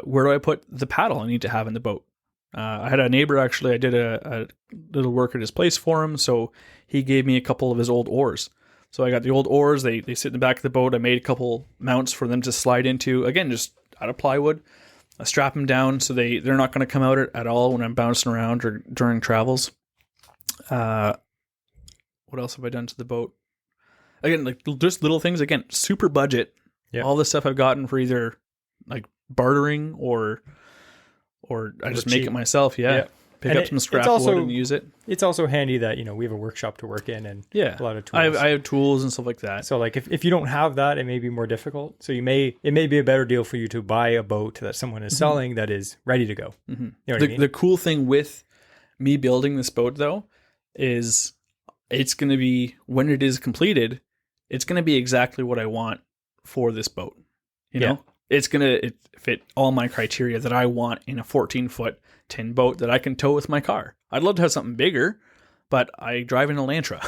Where do I put the paddle I need to have in the boat? I had a neighbor, actually, I did a little work at his place for him, so he gave me a couple of his old oars. So I got the old oars, they sit in the back of the boat. I made a couple mounts for them to slide into, again, just out of plywood. I strap them down so they're not going to come out at all when I'm bouncing around or during travels. What else have I done to the boat? Again, like just little things, again, super budget. Yep. All the stuff I've gotten for either like bartering or I just make it myself. Yeah. Yep. Pick up some scrap wood and use it. It's also handy that, we have a workshop to work in and a lot of tools. I have tools and stuff like that. So like if you don't have that, it may be more difficult. So it may be a better deal for you to buy a boat that someone is selling that is ready to go. Mm-hmm. You know what I mean? The cool thing with me building this boat though is it's going to be, when it is completed, it's going to be exactly what I want for this boat. You know, it's going to fit all my criteria that I want in a 14-foot tin boat that I can tow with my car. I'd love to have something bigger, but I drive an Elantra.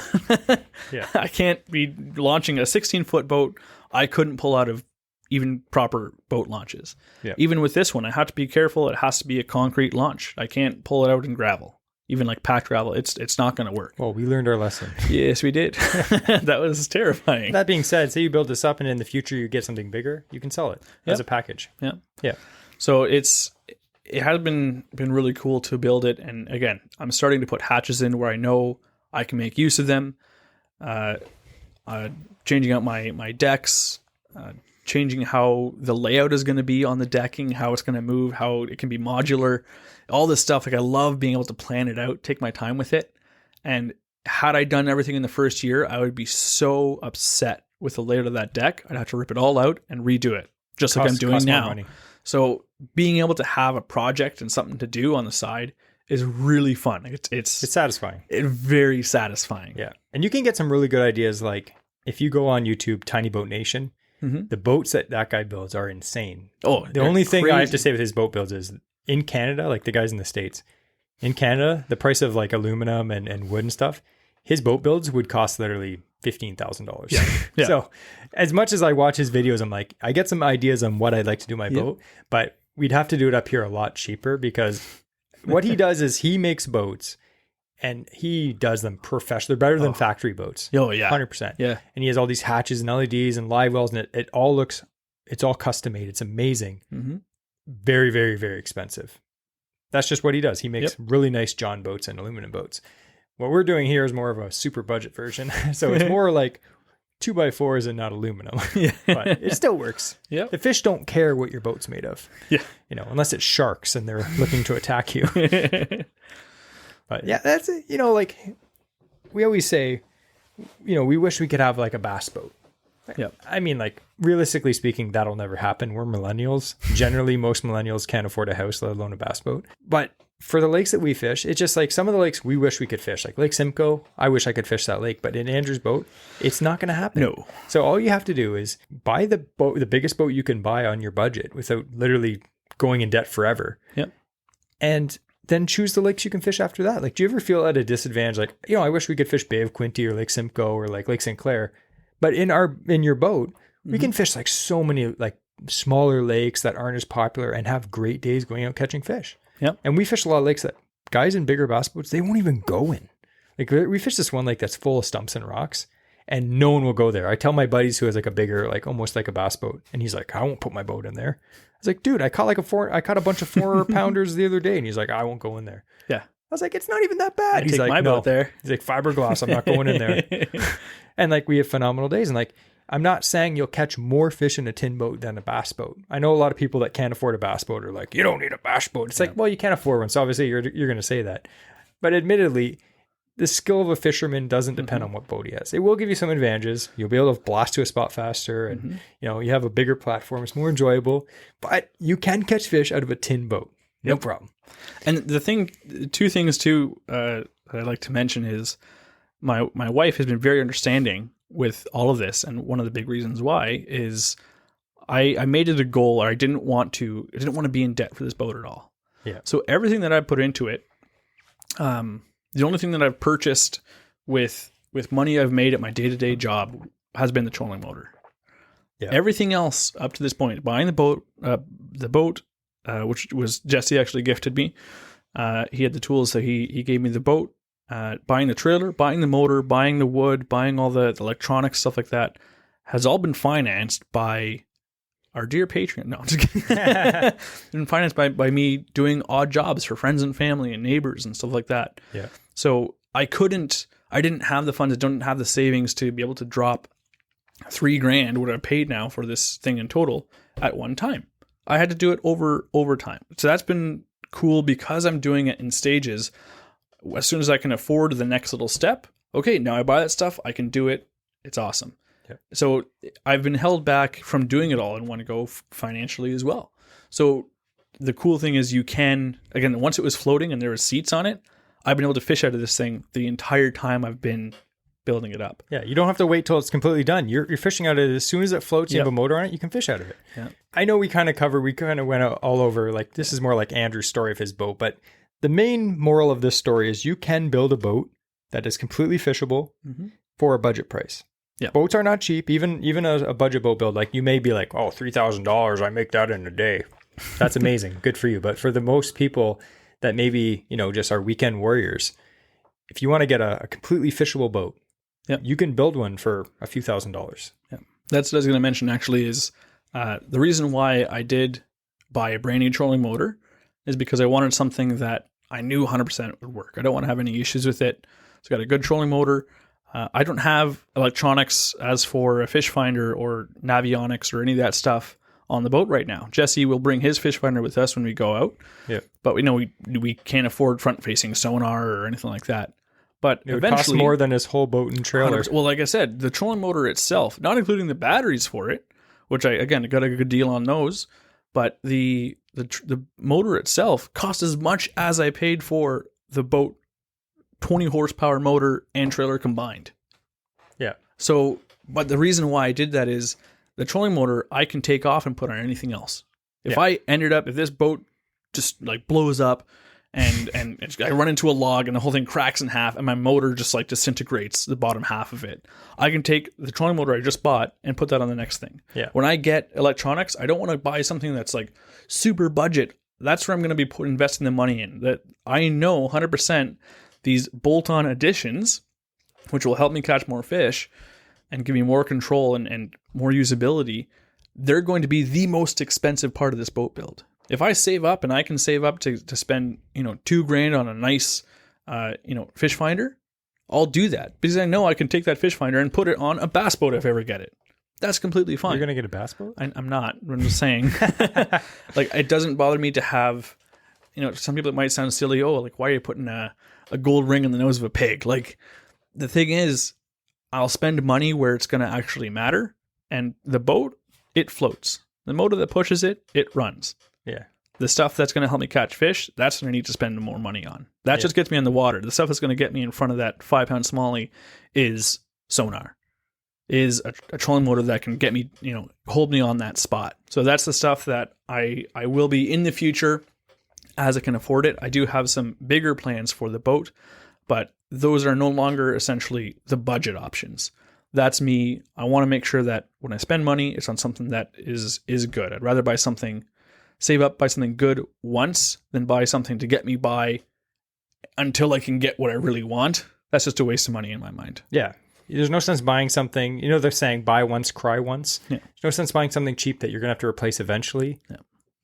I can't be launching a 16-foot boat I couldn't pull out of even proper boat launches. Yeah. Even with this one, I have to be careful. It has to be a concrete launch. I can't pull it out in gravel. Even like packed gravel, it's not going to work. Well, we learned our lesson. Yes, we did. That was terrifying. That being said, say you build this up and in the future you get something bigger, you can sell it as a package. Yeah. Yeah. So it has been really cool to build it. And again, I'm starting to put hatches in where I know I can make use of them. Changing out my decks, changing how the layout is going to be on the decking, how it's going to move, how it can be modular, all this stuff. Like I love being able to plan it out, take my time with it. And had I done everything in the first year, I would be so upset with the layout of that deck. I'd have to rip it all out and redo it, just like I'm doing now. So being able to have a project and something to do on the side is really fun. It's satisfying. It's very satisfying. Yeah. And you can get some really good ideas. Like if you go on YouTube, Tiny Boat Nation, the boats that guy builds are insane. Oh, the only thing I have to say with his boat builds is in Canada, like the guys in the States, in Canada, the price of like aluminum and wood and stuff, his boat builds would cost literally $15,000. Yeah. So as much as I watch his videos, I'm like, I get some ideas on what I'd like to do my boat, but we'd have to do it up here a lot cheaper because what he does is he makes boats and he does them professional. They're better than factory boats. Oh yeah. 100%. Yeah. And he has all these hatches and LEDs and live wells and it's all custom made. It's amazing. Mm-hmm. Very, very, very expensive. That's just what he does. He makes really nice John boats and aluminum boats. What we're doing here is more of a super budget version. So it's more like 2x4s and not aluminum. Yeah. But it still works. Yep. The fish don't care what your boat's made of. Yeah. Unless it's sharks and they're looking to attack you. But yeah, that's it. Like we always say, we wish we could have like a bass boat. Yep. I mean, like realistically speaking, that'll never happen. We're millennials. Generally, most millennials can't afford a house, let alone a bass boat. But for the lakes that we fish, it's just like some of the lakes we wish we could fish. Like Lake Simcoe, I wish I could fish that lake. But in Andrew's boat, it's not going to happen. No. So all you have to do is buy the biggest boat you can buy on your budget without literally going in debt forever. Yep. And then choose the lakes you can fish after that. Like, do you ever feel at a disadvantage? Like, I wish we could fish Bay of Quinte or Lake Simcoe or like Lake St. Clair. But in your boat, we can fish like so many like smaller lakes that aren't as popular and have great days going out catching fish. Yep. And we fish a lot of lakes that guys in bigger bass boats, they won't even go in. Like we fish this one lake that's full of stumps and rocks and no one will go there. I tell my buddies who has like a bigger, like almost like a bass boat. And he's like, I won't put my boat in there. I was like, dude, I caught a bunch of 4-pounders the other day. And he's like, I won't go in there. Yeah. I was like, it's not even that bad. He's Take like, my no. boat there. He's like, fiberglass, I'm not going in there. And like, we have phenomenal days. And like, I'm not saying you'll catch more fish in a tin boat than a bass boat. I know a lot of people that can't afford a bass boat are like, you don't need a bass boat. It's like, well, you can't afford one. So obviously you're going to say that. But admittedly, the skill of a fisherman doesn't depend on what boat he has. It will give you some advantages. You'll be able to blast to a spot faster and, you have a bigger platform. It's more enjoyable, but you can catch fish out of a tin boat. No problem. And two things too, that I'd like to mention is my wife has been very understanding with all of this. And one of the big reasons why is I made it a goal, or I didn't want to be in debt for this boat at all. Yeah. So everything that I put into it, the only thing that I've purchased with money I've made at my day-to-day job has been the trolling motor. Yeah. Everything else up to this point, buying the boat, which was Jesse actually gifted me. He had the tools, so he gave me the boat, buying the trailer, buying the motor, buying the wood, buying all the electronics, stuff like that, has all been financed by our dear Patreon. No, I'm just kidding. Been financed by me doing odd jobs for friends and family and neighbors and stuff like that. Yeah. So I didn't have the funds, I don't have the savings to be able to drop $3,000, what I paid now for this thing in total at one time. I had to do it over time. So that's been cool because I'm doing it in stages. As soon as I can afford the next little step, okay, now I buy that stuff, I can do it. It's awesome. Yep. So I've been held back from doing it all in one go financially as well. So the cool thing is you can, again, once it was floating and there were seats on it, I've been able to fish out of this thing the entire time I've been building it up. Yeah, you don't have to wait till it's completely done. You're fishing out of it as soon as it floats. You have a motor on it, you can fish out of it. Yeah. I know we kind of went all over, like this is more like Andrew's story of his boat, but the main moral of this story is you can build a boat that is completely fishable for a budget price. Yeah. Boats are not cheap. Even a budget boat build, like you may be like, oh, $3,000, I make that in a day. That's amazing. Good for you. But for the most people that maybe, just are weekend warriors, if you want to get a completely fishable boat, you can build one for a few $1,000s. Yeah. That's what I was going to mention actually is the reason why I did buy a brand new trolling motor is because I wanted something that I knew 100% would work. I don't want to have any issues with it. It's got a good trolling motor. I don't have electronics as for a fish finder or navionics or any of that stuff on the boat right now. Jesse will bring his fish finder with us when we go out. Yeah. But we know we can't afford front-facing sonar or anything like that. But it would eventually cost more than his whole boat and trailer. Well, like I said, the trolling motor itself, not including the batteries for it, which I got a good deal on those, but the motor itself cost as much as I paid for the boat 20 horsepower motor and trailer combined. Yeah. So, but the reason why I did that is the trolling motor I can take off and put on anything else. If this boat just like blows up and I run into a log and the whole thing cracks in half and my motor just like disintegrates the bottom half of it, I can take the trolling motor I just bought and put that on the next thing. Yeah. When I get electronics, I don't want to buy something that's like super budget. That's where I'm going to be investing the money in. That I know 100% these bolt-on additions, which will help me catch more fish and give me more control and more usability, they're going to be the most expensive part of this boat build. If I save up and I can save up to spend, $2,000 on a nice, fish finder, I'll do that because I know I can take that fish finder and put it on a bass boat if I ever get it. That's completely fine. You're going to get a bass boat? I'm not. I'm just saying. Like, it doesn't bother me to have, some people it might sound silly. Oh, like, why are you putting a gold ring in the nose of a pig? Like, the thing is, I'll spend money where it's going to actually matter. And the boat, it floats. The motor that pushes it, it runs. Yeah. The stuff that's going to help me catch fish, that's what I need to spend more money on. That just gets me on the water. The stuff that's going to get me in front of that 5-pound smallie is sonar, is a trolling motor that can get me, hold me on that spot. So that's the stuff that I will be in the future as I can afford it. I do have some bigger plans for the boat, but those are no longer essentially the budget options. That's me. I want to make sure that when I spend money, it's on something that is good. I'd rather save up, buy something good once than buy something to get me by until I can get what I really want. That's just a waste of money in my mind. Yeah. There's no sense buying something, they're saying buy once, cry once. Yeah. There's no sense buying something cheap that you're going to have to replace eventually. Yeah.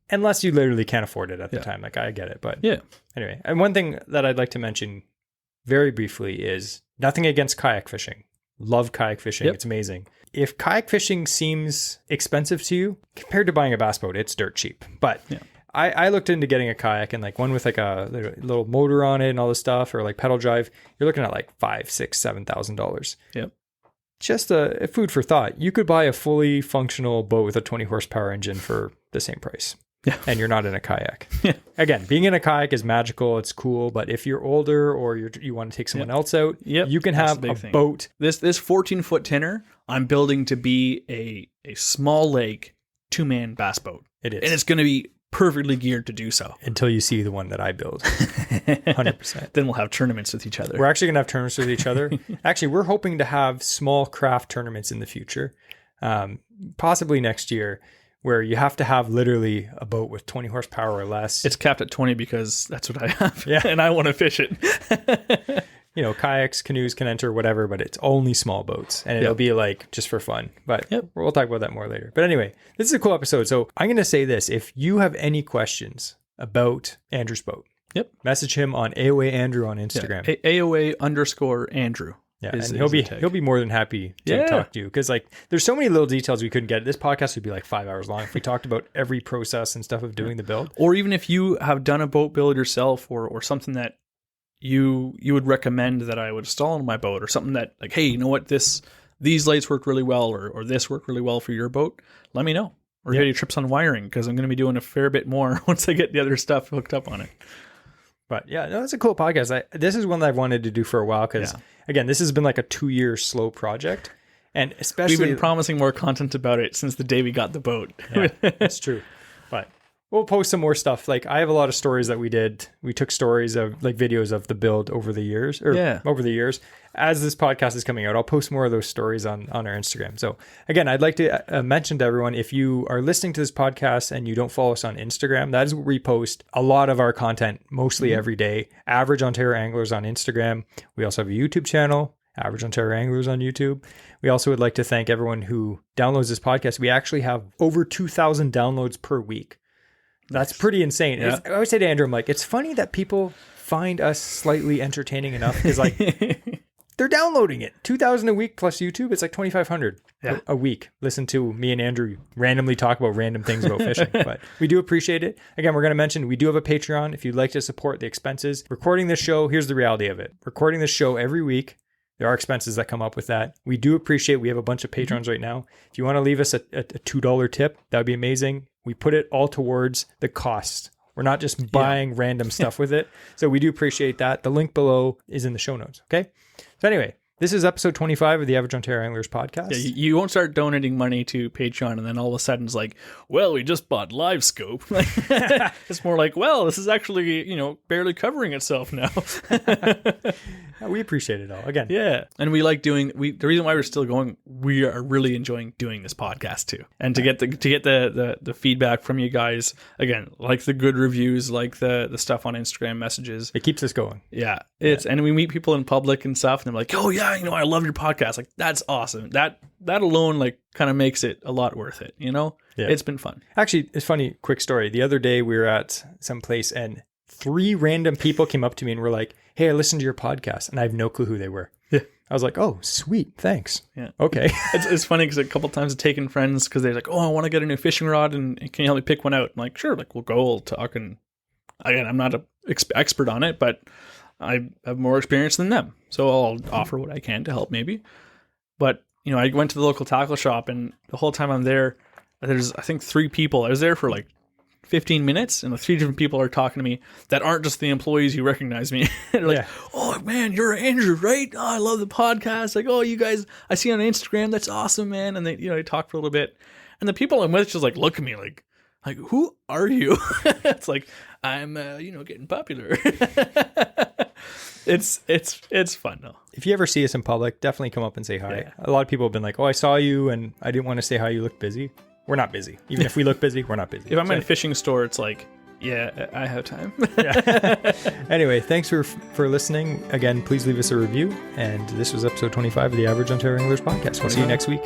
Unless you literally can't afford it at the time. Like, I get it. But anyway, and one thing that I'd like to mention very briefly is nothing against kayak fishing. Love kayak fishing. It's amazing. If kayak fishing seems expensive to you, compared to buying a bass boat, it's dirt cheap. But I looked into getting a kayak, and like one with like a little motor on it and all this stuff, or like pedal drive, you're looking at like $5,000, $6,000, $7,000. Yep. Just a food for thought. You could buy a fully functional boat with a 20 horsepower engine for the same price. Yeah. And you're not in a kayak. Yeah. Again, being in a kayak is magical. It's cool. But if you're older or you want to take someone else out, you can have a boat. This 14-foot tinner, I'm building to be a small lake 2-man bass boat. It is. And it's going to be perfectly geared to do so. Until you see the one that I build. 100%. Then we'll have tournaments with each other. We're actually going to have tournaments with each other. Actually, we're hoping to have small craft tournaments in the future. Possibly next year, where you have to have literally a boat with 20 horsepower or less. It's capped at 20 because that's what I have. Yeah. And I want to fish it. Kayaks, canoes can enter, whatever, but it's only small boats. And it'll be like just for fun. But we'll talk about that more later. But anyway, this is a cool episode. So I'm going to say this. If you have any questions about Andrew's boat, message him on AOA Andrew on Instagram. AOA_Andrew. Yeah, and he'll be more than happy to talk to you, because like there's so many little details we couldn't get. This podcast would be like 5 hours long if we talked about every process and stuff of doing the build. Or even if you have done a boat build yourself, or something that you would recommend that I would install on my boat, or something that like, hey, you know what, these lights work really well, or this worked really well for your boat, let me know. Or get any trips on wiring, because I'm going to be doing a fair bit more once I get the other stuff hooked up on it. But yeah, no, it's a cool podcast. This is one that I've wanted to do for a while, because again, this has been like a 2-year slow project, and especially we've been promising more content about it since the day we got the boat. Yeah, that's true. But we'll post some more stuff. Like, I have a lot of stories that we did. We took stories of like videos of the build over the years. As this podcast is coming out, I'll post more of those stories on our Instagram. So again, I'd like to mention to everyone, if you are listening to this podcast and you don't follow us on Instagram, that is where we post a lot of our content, mostly every day. Average Ontario Anglers on Instagram. We also have a YouTube channel, Average Ontario Anglers on YouTube. We also would like to thank everyone who downloads this podcast. We actually have over 2,000 downloads per week. That's pretty insane. Yeah. I always say to Andrew, I'm like, it's funny that people find us slightly entertaining enough, because like they're downloading it. 2,000 a week plus YouTube. It's like 2,500 a week. Listen to me and Andrew randomly talk about random things about fishing. But we do appreciate it. Again, we're going to mention we do have a Patreon if you'd like to support the expenses. Recording this show, here's the reality of it. Recording this show every week, there are expenses that come up with that. We do appreciate, we have a bunch of patrons right now. If you want to leave us a $2 tip, that would be amazing. We put it all towards the cost. We're not just buying random stuff with it. So we do appreciate that. The link below is in the show notes. Okay. So anyway, this is episode 25 of the Average Ontario Anglers podcast. Yeah, you won't start donating money to Patreon and then all of a sudden it's like, well, we just bought LiveScope. It's more like, well, this is actually, barely covering itself now. We appreciate it all. Again. Yeah. And we like the reason why we're still going, we are really enjoying doing this podcast too. And to get the feedback from you guys, again, like the good reviews, like the stuff on Instagram messages. It keeps us going. Yeah. And we meet people in public and stuff, and they're like, oh yeah, I love your podcast. Like, that's awesome. That alone like kind of makes it a lot worth it, Yeah. It's been fun. Actually, it's funny, quick story. The other day we were at some place and 3 random people came up to me and were like, hey, I listened to your podcast, and I have no clue who they were. Yeah. I was like, oh, sweet. Thanks. Yeah. Okay. It's funny because a couple times I've taken friends because they're like, oh, I want to get a new fishing rod and can you help me pick one out? I'm like, sure, like we'll go, we'll talk. And again, I'm not an expert on it, but I have more experience than them. So I'll offer what I can to help maybe. But, I went to the local tackle shop and the whole time I'm there, there's, I think 3 people. I was there for like 15 minutes and the 3 different people are talking to me that aren't just the employees who recognize me. They're like, oh man, you're Andrew, right? Oh, I love the podcast. Like, oh, you guys, I see on Instagram. That's awesome, man. And they talk for a little bit. And the people I'm with just like look at me like, who are you? It's like, I'm, getting popular. It's fun though. If you ever see us in public, definitely come up and say hi. Yeah. A lot of people have been like, oh, I saw you and I didn't want to say hi. You look busy. We're not busy. Even if we look busy, we're not busy. If I'm in a fishing store, it's like, yeah, I have time. Anyway, thanks for listening. Again, please leave us a review. And this was episode 25 of the Average Ontario English Podcast. We'll see you next week.